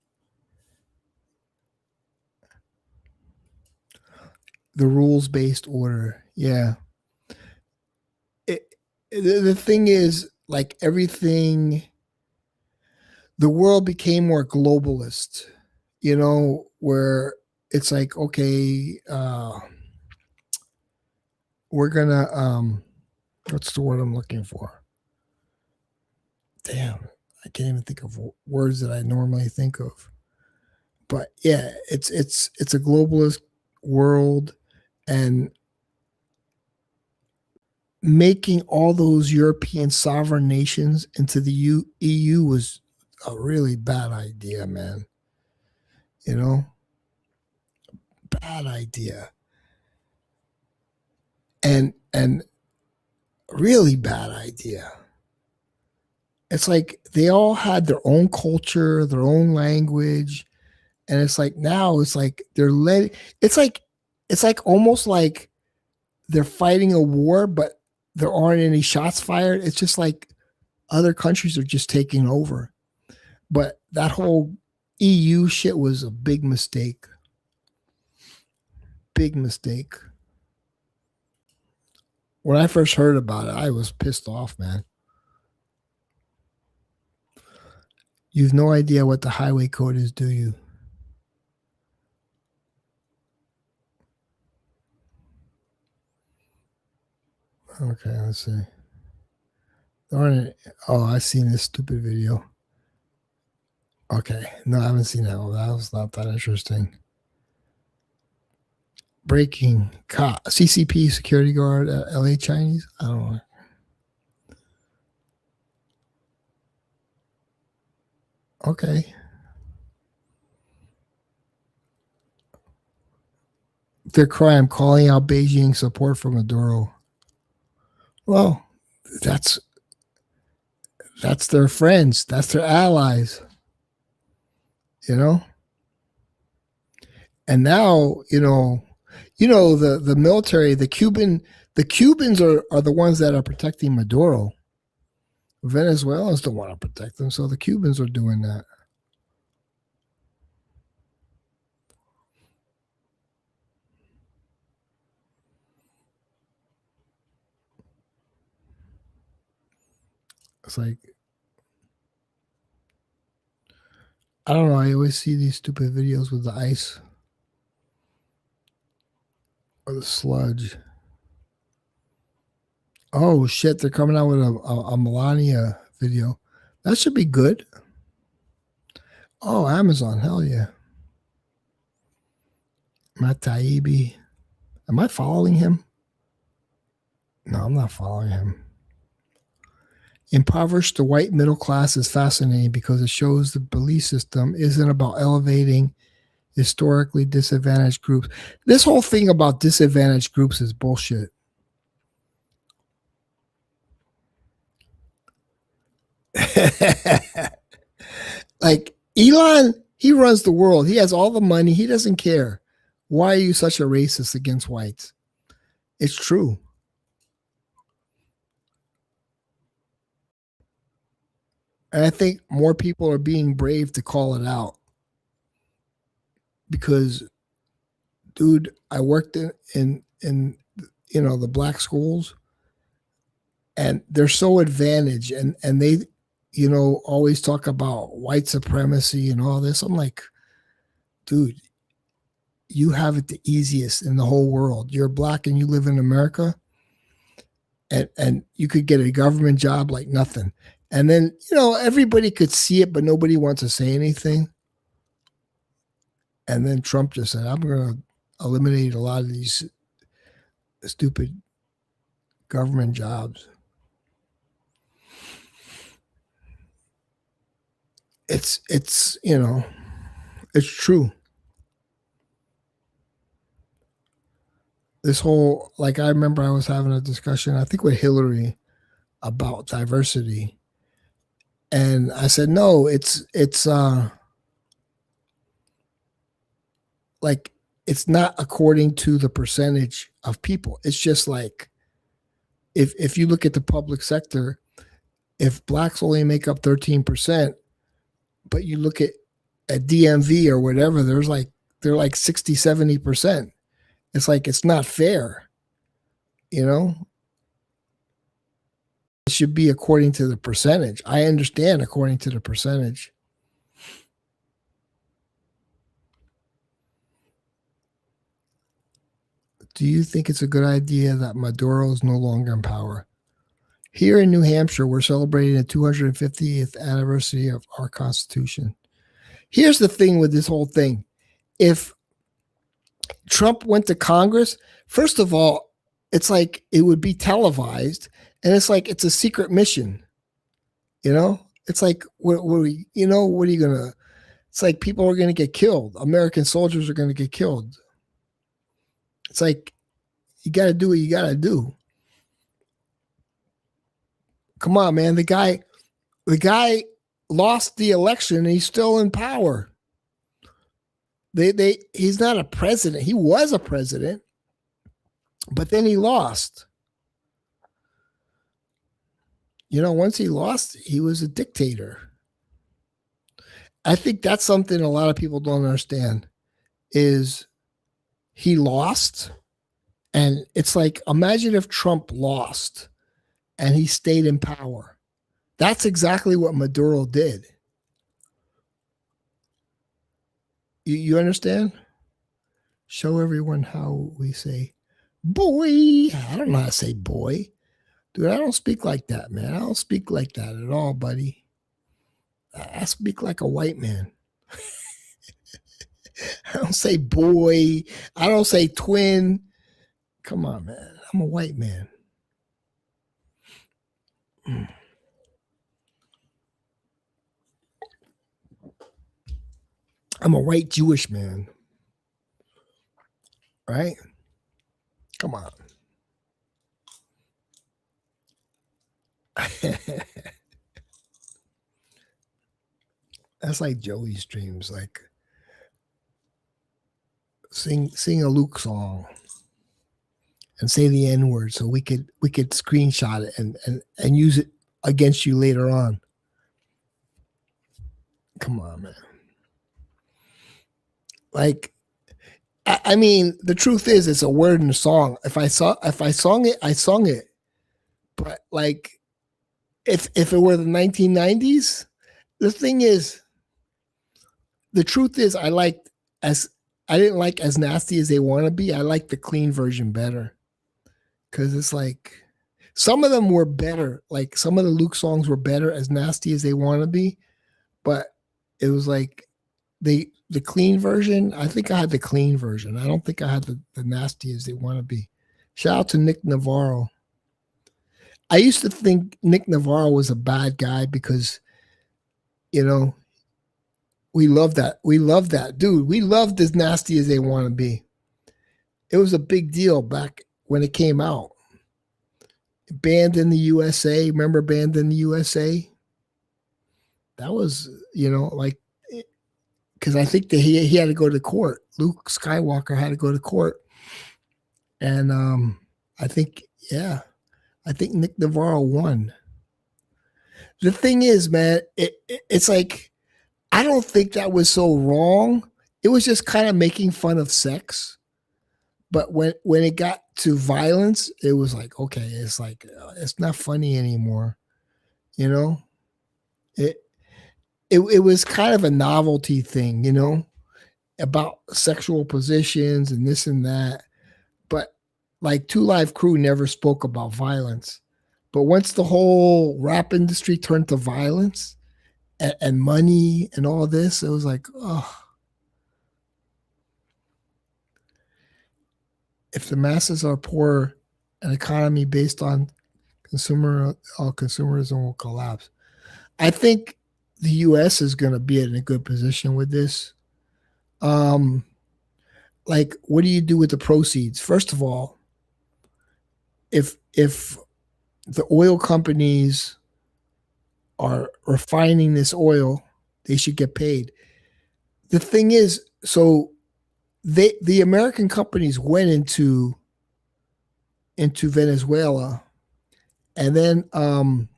The rules-based order. Yeah. The thing is, like everything, the world became more globalist, where it's like, okay, we're going to, what's the word I'm looking for? Damn, I can't even think of words that I normally think of. But yeah, it's a globalist world, and making all those European sovereign nations into the EU was a really bad idea, man. Bad idea. And really bad idea. It's like they all had their own culture, their own language. And it's like now it's like it's like almost like they're fighting a war, but there aren't any shots fired. It's just like other countries are just taking over. But that whole EU shit was a big mistake. Big mistake. When I first heard about it, I was pissed off, man. You've no idea what the highway code is, do you? Okay, let's see. Oh, I've seen this stupid video. Okay, no, I haven't seen that one. That was not that interesting. Breaking cop, CCP security guard, LA Chinese. I don't know. Okay. Their crime, calling out Beijing support for Maduro. Well, that's their friends. That's their allies. You know? And now, the military, the Cubans are the ones that are protecting Maduro. Venezuelans don't want to protect them, so the Cubans are doing that. It's like, I don't know. I always see these stupid videos with the ice or the sludge. Oh shit! They're coming out with a Melania video. That should be good. Oh, Amazon, hell yeah. Matt Taibbi. Am I following him? No, I'm not following him. Impoverished the white middle class is fascinating because it shows the belief system isn't about elevating historically disadvantaged groups. This whole thing about disadvantaged groups is bullshit. Like Elon, he runs the world. He has all the money. He doesn't care. Why are you such a racist against whites? It's true. And I think more people are being brave to call it out. Because, dude, I worked in the black schools, and they're so advantaged, and they, always talk about white supremacy and all this. I'm like, dude, you have it the easiest in the whole world. You're black and you live in America, and you could get a government job like nothing. And then, everybody could see it, but nobody wants to say anything. And then Trump just said, I'm going to eliminate a lot of these stupid government jobs. It's it's true. This whole, like, I remember I was having a discussion, I think with Hillary, about diversity. And I said, no, it's like, it's not according to the percentage of people. It's just like, if you look at the public sector, if blacks only make up 13%, but you look at DMV or whatever, they're like 60, 70%. It's like, it's not fair. It should be according to the percentage. I understand according to the percentage. Do you think it's a good idea that Maduro is no longer in power? Here in New Hampshire, we're celebrating the 250th anniversary of our Constitution. Here's the thing with this whole thing. If Trump went to Congress, first of all, it's like it would be televised, and it's like it's a secret mission. It's like, what are you going to, it's like people are going to get killed. American soldiers are going to get killed. It's like, you got to do what you got to do. Come on, man. The guy lost the election and he's still in power. He's not a president. He was a president, but then he lost. once he lost, he was a dictator. I think that's something a lot of people don't understand is he lost. And it's like, imagine if Trump lost and he stayed in power. That's exactly what Maduro did. You understand? Show everyone how we say boy. I don't know how to say boy. Dude, I don't speak like that, man. I don't speak like that at all, buddy. I speak like a white man. I don't say boy. I don't say twin. Come on, man. I'm a white man. I'm a white Jewish man. Right? Come on. That's like Joey's streams, like sing a Luke song and say the N-word so we could screenshot it and use it against you later on. Come on, man. Like, I mean, the truth is it's a word in a song. If I sung it, I sung it. But like if it were the 1990s, the thing is, the truth is I didn't like As Nasty as They Want to Be. I like the clean version better. Cause it's like some of them were better. Like some of the Luke songs were better, As Nasty as They Want to Be. But it was like the clean version. I think I had the clean version. I don't think I had the Nasty as They Want to Be. Shout out to Nick Navarro. I used to think Nick Navarro was a bad guy because, we love that. We love that. Dude, we loved As Nasty as They Want to Be. It was a big deal back when it came out. Banned in the USA. Remember Banned in the USA? That was, like, because I think that he had to go to court. Luke Skywalker had to go to court. And I think Nick Navarro won. The thing is, man, it's like, I don't think that was so wrong. It was just kind of making fun of sex. But when it got to violence, it was like, okay, it's like, it's not funny anymore. It was kind of a novelty thing, about sexual positions and this and that. But like Two Live Crew never spoke about violence. But once the whole rap industry turned to violence and money and all this, it was like, oh. If the masses are poor, an economy based on consumerism will collapse. I think the U.S. is going to be in a good position with this. Like, what do you do with the proceeds? First of all, if the oil companies are refining this oil, they should get paid. The thing is, so the American companies went into Venezuela, and then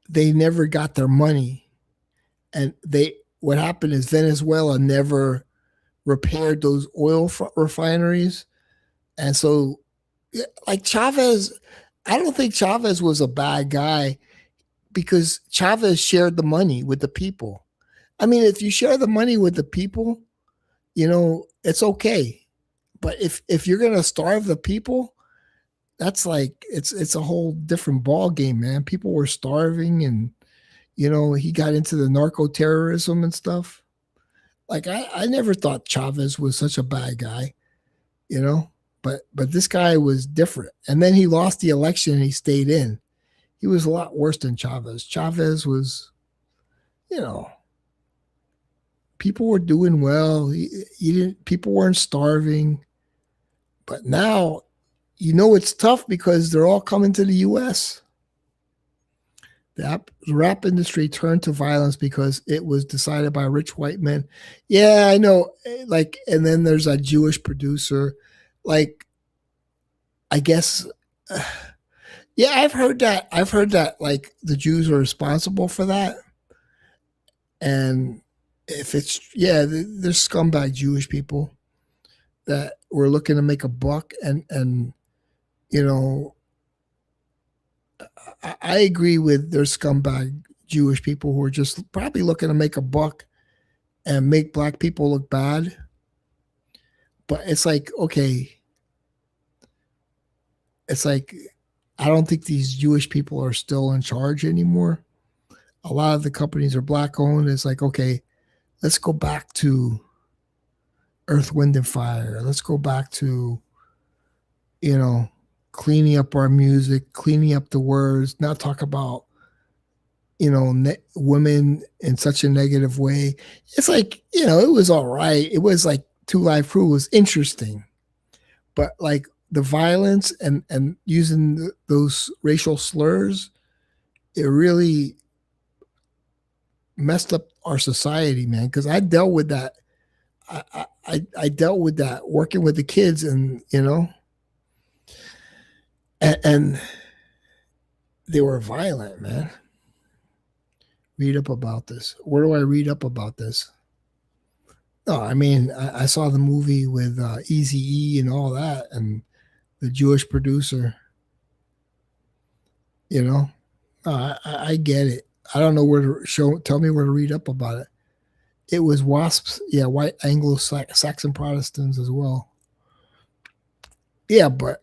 they never got their money. And what happened is Venezuela never repaired those oil refineries. And so, like Chavez, I don't think Chavez was a bad guy because Chavez shared the money with the people. I mean, if you share the money with the people, it's okay. But if you're gonna starve the people, that's like it's a whole different ball game, man. People were starving, and he got into the narco terrorism and stuff. Like I never thought Chavez was such a bad guy, but this guy was different. And then he lost the election and he stayed in. He was a lot worse than Chavez. Chavez was, people were doing well. People weren't starving. But now, it's tough because they're all coming to the U.S. The rap industry turned to violence because it was decided by rich white men. Yeah, I know. Like, and then there's a Jewish producer. Like, I guess Yeah, I've heard that. I've heard that like the Jews are responsible for that. And if it's there's scumbag Jewish people that were looking to make a buck, and you know, I agree with there's scumbag Jewish people who are just probably looking to make a buck and make black people look bad. But it's like, okay, it's like I don't think these Jewish people are still in charge anymore. A lot of the companies are black owned. It's like, okay, let's go back to Earth, Wind, and Fire. Let's go back to, you know, cleaning up our music, cleaning up the words, not talk about, you know, women in such a negative way. It's like, you know, it was all right. It was like Two Live Crew was interesting. But like the violence and using those racial slurs, it really messed up our society, man. Because I dealt with that. I dealt with that working with the kids, and you know, and they were violent, man. Read up about this. Where do I read up about this? No, I mean, I saw the movie with Eazy-E and all that, and the Jewish producer. You know, I get it. I don't know where to tell me where to read up about it. It was WASPs, yeah, white Anglo-Saxon Protestants as well. Yeah, but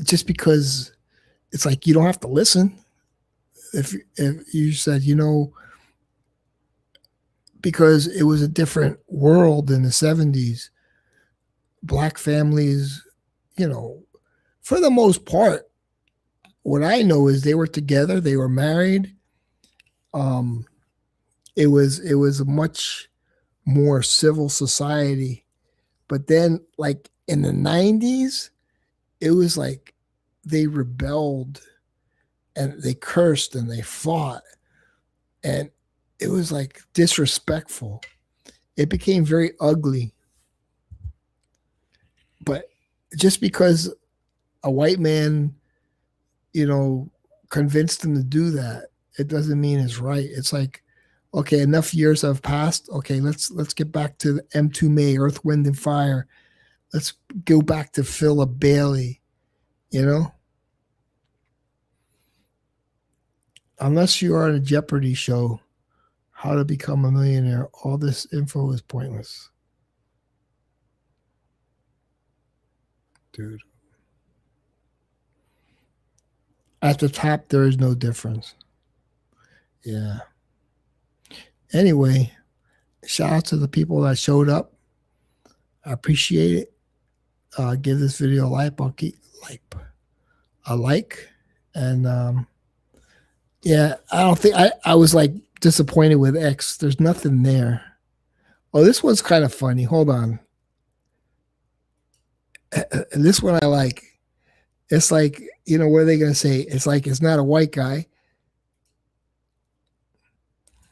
just because it's like you don't have to listen. If you said, you know, because it was a different world in the 70s, black families, you know, for the most part, what I know is they were together, they were married. It was a much more civil society. But then like in the 90s, it was like they rebelled and they cursed and they fought, and it was like disrespectful. It became very ugly. But just because a white man, you know, convinced them to do that, it doesn't mean it's right. It's like, okay, enough years have passed. Okay, let's get back to the M2 May, Earth, Wind, and Fire. Let's go back to Philip Bailey, you know? Unless you are on a Jeopardy show, How to Become a Millionaire, all this info is pointless. Dude. At the top, there is no difference. Yeah. Anyway, shout out to the people that showed up. I appreciate it. Give this video a like. I'll keep a like. And yeah, I don't think I was like disappointed with X. There's nothing there. Oh, this one's kind of funny. Hold on. And this one I like. It's like, you know, what are they going to say? It's like, it's not a white guy.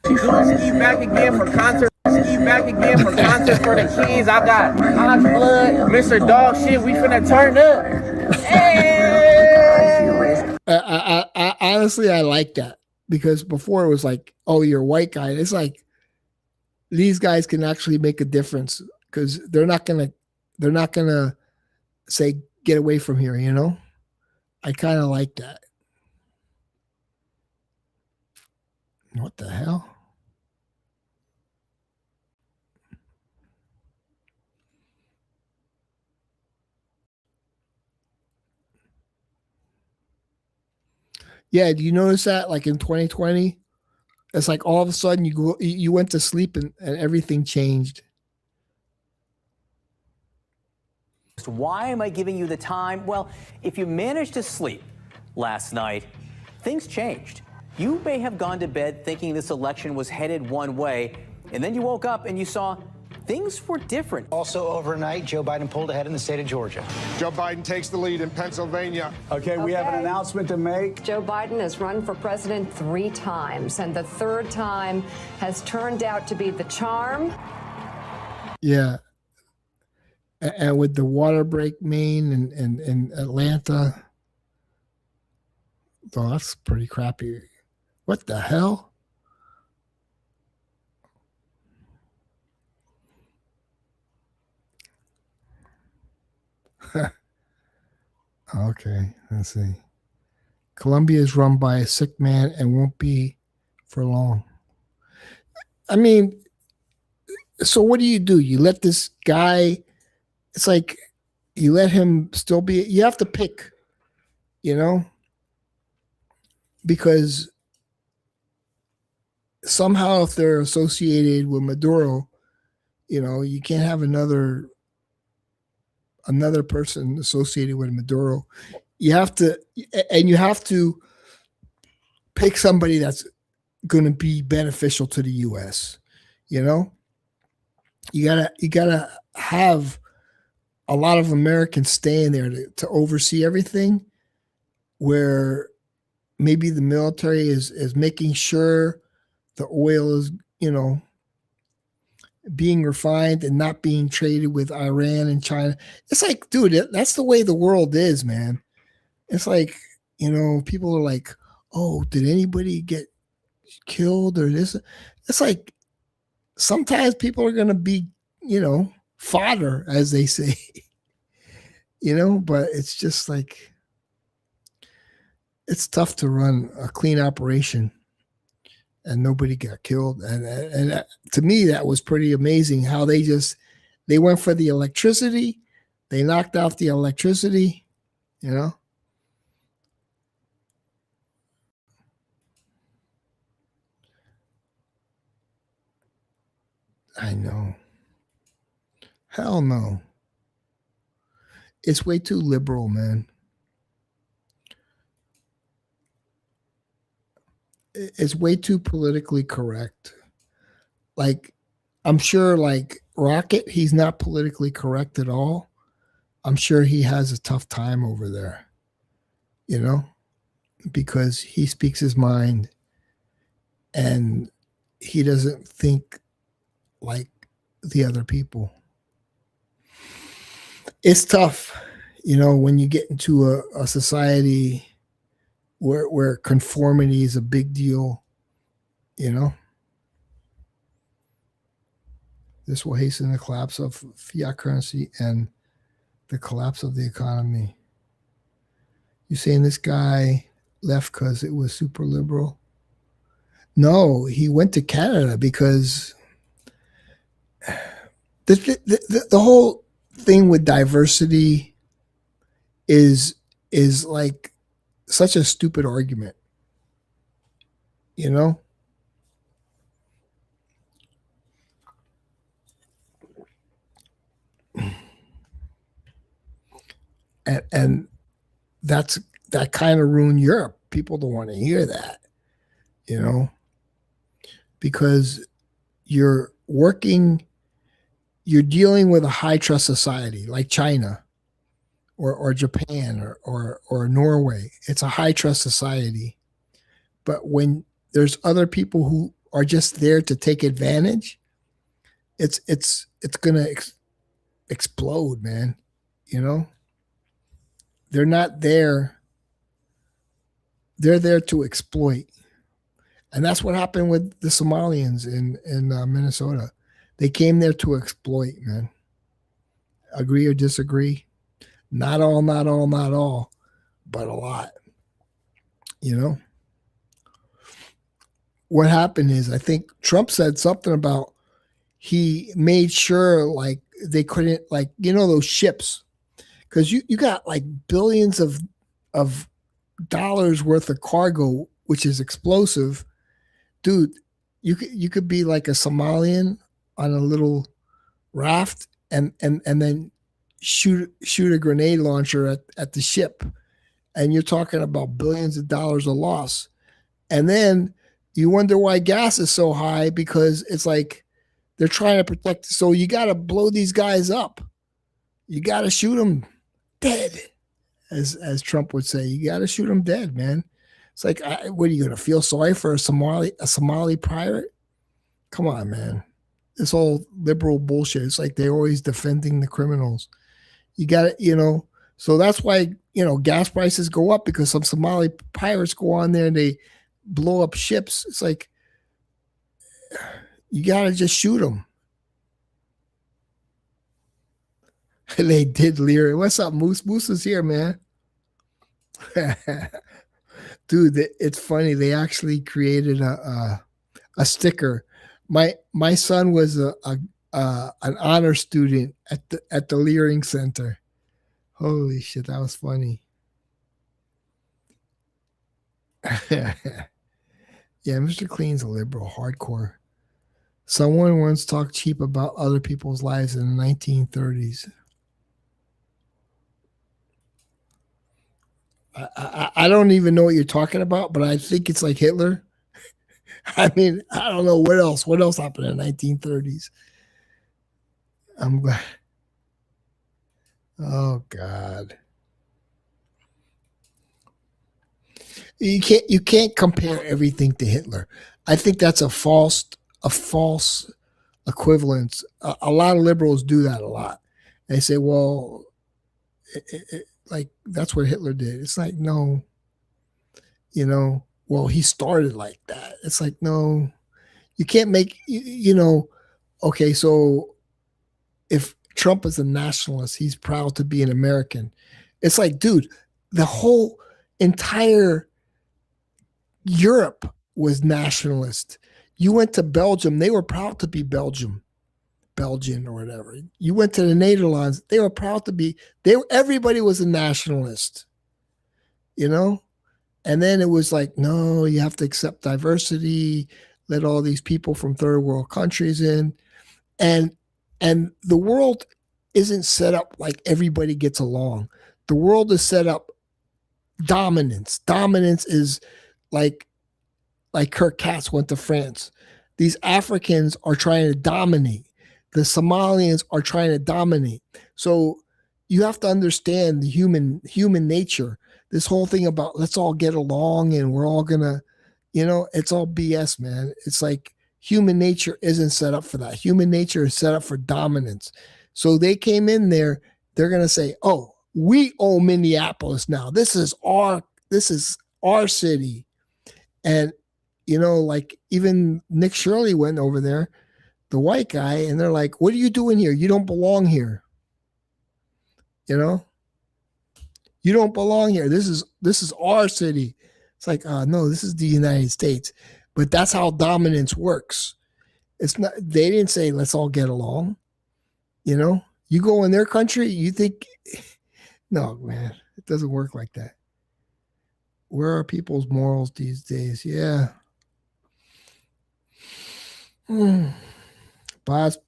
Ski back again for concert. Ski back again for concert for the kids. I got Ox Blood, Mr. Dog Shit. We finna turn up. Hey! I honestly, I like that, because before it was like, oh, you're a white guy. It's like these guys can actually make a difference, because they're not gonna say get away from here. You know, I kind of like that. What the hell? Yeah, do you notice that? Like in 2020, it's like all of a sudden you went to sleep and everything changed. Why am I giving you the time? Well, if you managed to sleep last night, things changed. You may have gone to bed thinking this election was headed one way, and then you woke up and you saw things were different. Also overnight, Joe Biden pulled ahead in the state of Georgia. Joe Biden takes the lead in Pennsylvania. Okay, we have an announcement to make. Joe Biden has run for president 3 times, and the 3rd time has turned out to be the charm. Yeah. And with the water break main and Atlanta, Oh, that's pretty crappy. What the hell? Okay, let's see. Colombia is run by a sick man and won't be for long. I mean, so what do? You let this guy, it's like you let him still be, you have to pick, because somehow if they're associated with Maduro, you can't have another person associated with Maduro. You have to pick somebody that's going to be beneficial to the U.S. You gotta have a lot of Americans staying there to oversee everything, where maybe the military is making sure the oil is, being refined and not being traded with Iran and China. It's like, dude, that's the way the world is, man. It's like, people are like, oh, did anybody get killed or this? It's like, sometimes people are going to be, fodder, as they say, but it's just like, it's tough to run a clean operation and nobody got killed. And to me, that was pretty amazing how they went for the electricity. They knocked out the electricity, I know. Hell no. It's way too liberal, man. It's way too politically correct. Like, I'm sure, like Rocket, he's not politically correct at all. I'm sure he has a tough time over there, because he speaks his mind and he doesn't think like the other people. It's tough, when you get into a society where conformity is a big deal, This will hasten the collapse of fiat currency and the collapse of the economy. You saying this guy left because it was super liberal? No, he went to Canada because the whole thing with diversity is like such a stupid argument, and that kind of ruined Europe. People don't want to hear that, because you're dealing with a high trust society like China or Japan or Norway. It's a high trust society. But when there's other people who are just there to take advantage, it's going to explode, man. They're not there. They're there to exploit. And that's what happened with the Somalians in Minnesota. They came there to exploit, man. Agree or disagree? Not all, but a lot. What happened is, I think Trump said something about he made sure like they couldn't, like, those ships, because you got like billions of dollars worth of cargo, which is explosive. Dude, you could be like a Somalian on a little raft and then shoot a grenade launcher at the ship, and you're talking about billions of dollars of loss. And then you wonder why gas is so high, because it's like they're trying to protect. So you got to blow these guys up. You got to shoot them dead, as Trump would say. You got to shoot them dead, man. It's like, what are you going to feel sorry for a Somali pirate? Come on, man. This whole liberal bullshit. It's like they're always defending the criminals. You got to, so that's why gas prices go up because some Somali pirates go on there and they blow up ships. It's like, you got to just shoot them. And they did Leary. What's up, Moose? Moose is here, man. Dude, it's funny. They actually created a sticker. My son was an honor student at the Leering Center. Holy shit, that was funny. Yeah, Mr. Clean's a liberal, hardcore. Someone once talked cheap about other people's lives in the 1930s. I don't even know what you're talking about, but I think it's like Hitler. I mean, I don't know what else. What else happened in the 1930s? I'm glad. Oh God. You can't compare everything to Hitler. I think that's a false equivalence. A lot of liberals do that a lot. They say, well, like that's what Hitler did. It's like, no, well, he started like that. It's like, no, you can't make, okay, so if Trump is a nationalist, he's proud to be an American. It's like, dude, the whole entire Europe was nationalist. You went to Belgium, they were proud to be Belgian or whatever. You went to the Netherlands, they were proud to be, everybody was a nationalist, And then it was like, no, you have to accept diversity, let all these people from third world countries in. And the world isn't set up like everybody gets along. The world is set up dominance. Dominance is like Kirk Katz went to France. These Africans are trying to dominate. The Somalians are trying to dominate. So you have to understand the human nature. This whole thing about let's all get along and we're all gonna, it's all BS, man. It's like human nature isn't set up for that. Human nature is set up for dominance. So they came in there, they're gonna say, oh, we own Minneapolis now. This is our city. And like even Nick Shirley went over there, the white guy, and they're like, what are you doing here? You don't belong here. You don't belong here. This is our city. It's like, no, this is the United States. But that's how dominance works. It's not, they didn't say, let's all get along. You go in their country, you think, no, man, it doesn't work like that. Where are people's morals these days? Yeah. Boss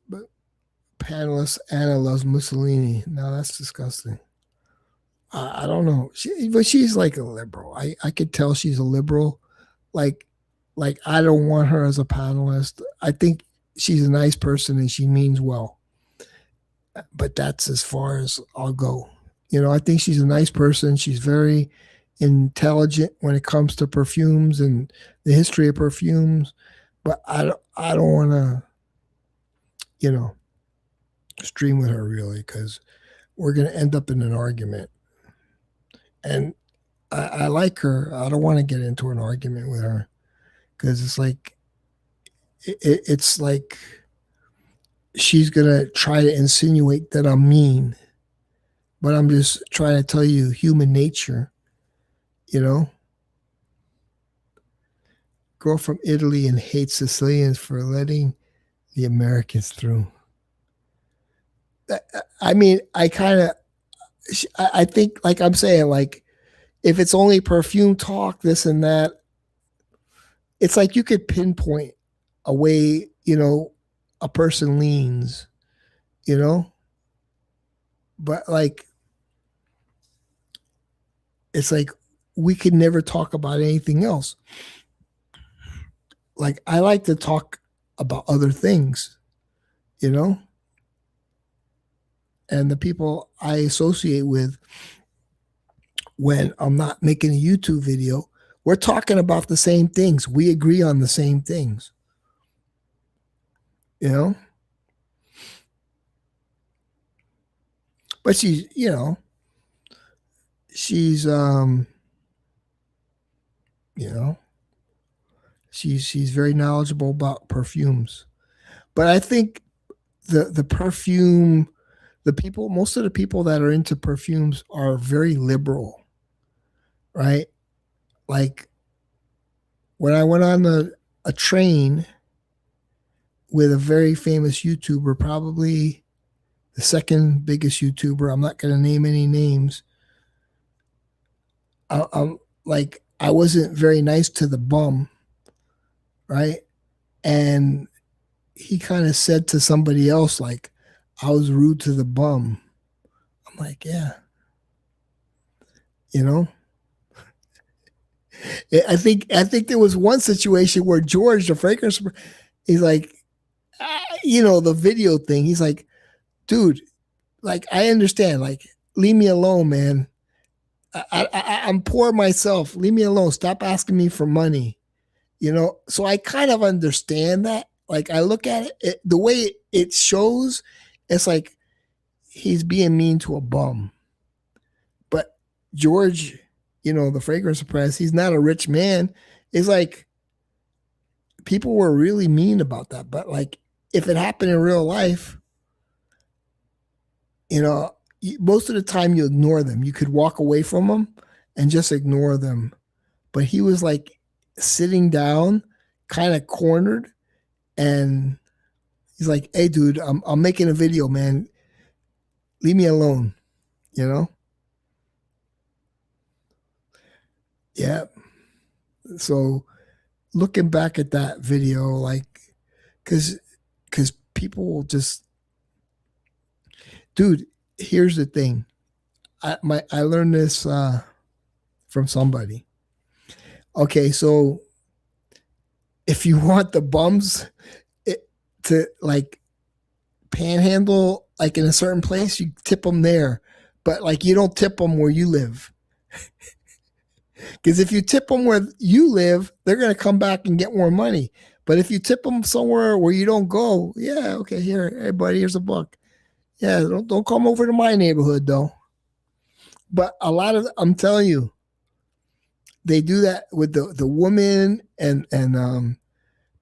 panelist Anna loves Mussolini. No, that's disgusting. I don't know. But she's like a liberal. I could tell she's a liberal. Like I don't want her as a panelist. I think she's a nice person and she means well. But that's as far as I'll go. I think she's a nice person. She's very intelligent when it comes to perfumes and the history of perfumes. But I don't want to, stream with her really, because we're going to end up in an argument. And I like her. I don't want to get into an argument with her because it's like, it's like she's going to try to insinuate that I'm mean, but I'm just trying to tell you human nature, Girl from Italy and hates Sicilians for letting the Americans through. I mean, I think, like I'm saying, like, if it's only perfume talk, this and that, it's like you could pinpoint a way, a person leans, but like, it's like we could never talk about anything else. Like, I like to talk about other things, and the people I associate with when I'm not making a YouTube video, we're talking about the same things. We agree on the same things, But she's you know, she's very knowledgeable about perfumes. But I think the perfume, most of the people that are into perfumes are very liberal, right? Like when I went on a train with a very famous YouTuber, probably the second biggest YouTuber, I'm not going to name any names. I'm like, I wasn't very nice to the bum, right? And he kind of said to somebody else, like, I was rude to the bum. I'm like, yeah, you know. I think there was one situation where George, the fragrance, he's like, the video thing. He's like, dude, like, I understand, like, leave me alone, man. I'm poor myself. Leave me alone. Stop asking me for money. So I kind of understand that. Like, I look at it the way it shows, it's like he's being mean to a bum. But George, the fragrance press, he's not a rich man. It's like people were really mean about that. But like, if it happened in real life, most of the time you ignore them. You could walk away from them and just ignore them. But he was like sitting down, kind of cornered, and he's like, "Hey, dude, I'm making a video, man. Leave me alone." Yeah. So looking back at that video, like, because people will just, dude. Here's the thing. I learned this from somebody. Okay, so if you want the bums to like panhandle like in a certain place, you tip them there, but like you don't tip them where you live. Because if you tip them where you live, they're going to come back and get more money. But if you tip them somewhere where you don't go, yeah, okay, here, hey buddy, here's a buck. Yeah, don't come over to my neighborhood though. But a lot of, I'm telling you, they do that with the woman and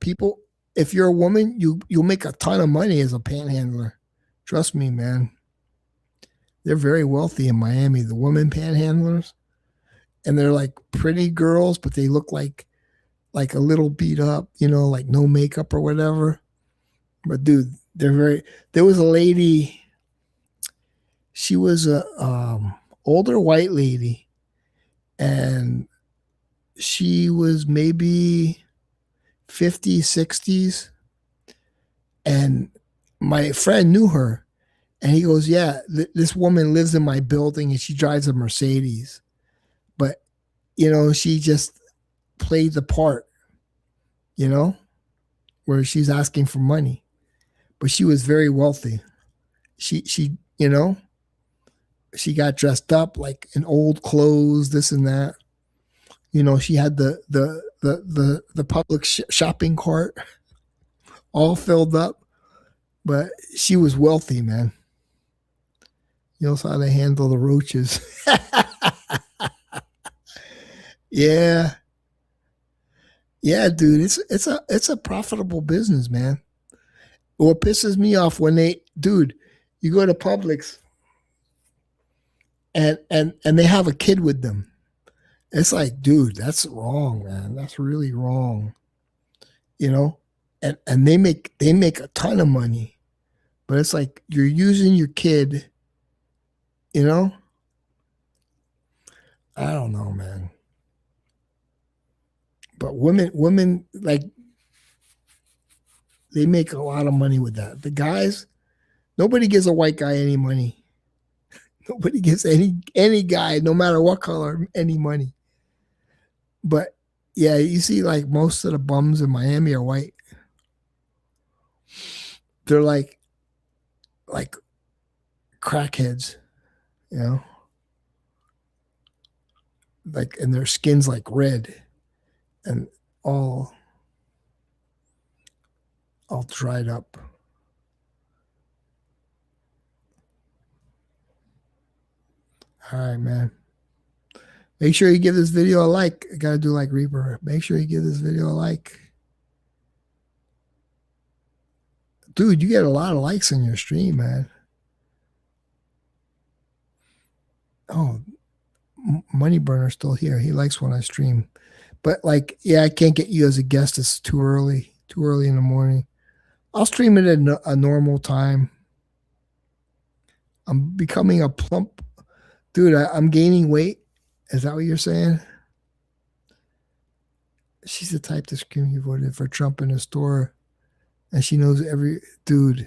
people. If you're a woman, you'll make a ton of money as a panhandler. Trust me, man. They're very wealthy in Miami, the women panhandlers. And they're like pretty girls, but they look like a little beat up, like no makeup or whatever. But dude, there was a lady, she was a older white lady, and she was maybe 50s, 60s. And my friend knew her. And he goes, yeah, this woman lives in my building and she drives a Mercedes. But, she just played the part, where she's asking for money. But she was very wealthy. She she got dressed up like in old clothes, this and that. She had the public shopping cart all filled up, but she was wealthy, man. You know how they handle the roaches. Yeah. Yeah, dude, it's a profitable business, man. What pisses me off when you go to Publix and they have a kid with them. It's like, dude, that's wrong, man. That's really wrong. And they make a ton of money. But it's like you're using your kid, I don't know, man. But women like they make a lot of money with that. The guys, nobody gives a white guy any money. Nobody gives any guy, no matter what color, any money. But yeah, you see, like most of the bums in Miami are white. They're like crackheads, like, and their skin's like red and all dried up. All right, man. Make sure you give this video a like. I gotta do like Reaper. Make sure you give this video a like. Dude, you get a lot of likes in your stream, man. Oh, Moneyburner's still here. He likes when I stream. But like, yeah, I can't get you as a guest. It's too early in the morning. I'll stream it at a normal time. I'm becoming a plump dude. I'm gaining weight. Is that what you're saying? She's the type to scream you voted for Trump in the store, and she knows every dude.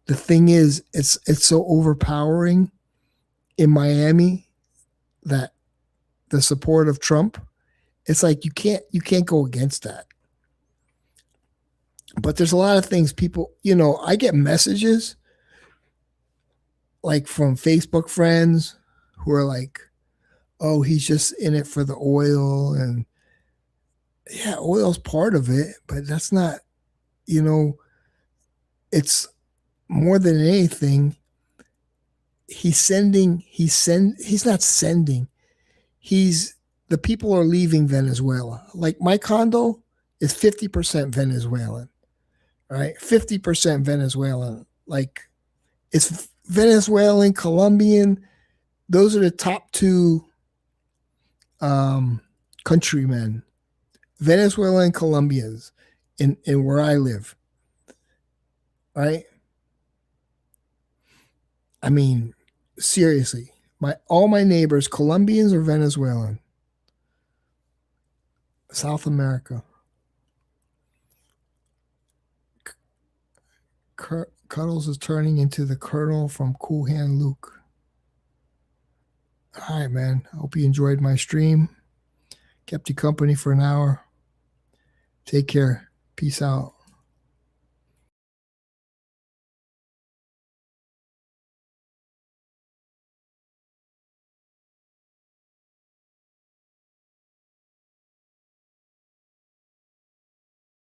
The thing is, it's so overpowering in Miami that the support of Trump. It's like you can't go against that. But there's a lot of things people, I get messages like from Facebook friends who are like, oh, he's just in it for the oil. And yeah, oil's part of it, but that's not, it's more than anything. He's not sending. The people are leaving Venezuela. Like my condo is 50% Venezuelan, right? 50% Venezuelan. Like it's Venezuelan, Colombian. Those are the top two countrymen, Venezuela and Colombians in where I live, right? I mean, seriously, all my neighbors, Colombians or Venezuelan. South America. Cuddles is turning into the Colonel from Cool Hand Luke. All right, man. I hope you enjoyed my stream. Kept you company for an hour. Take care. Peace out.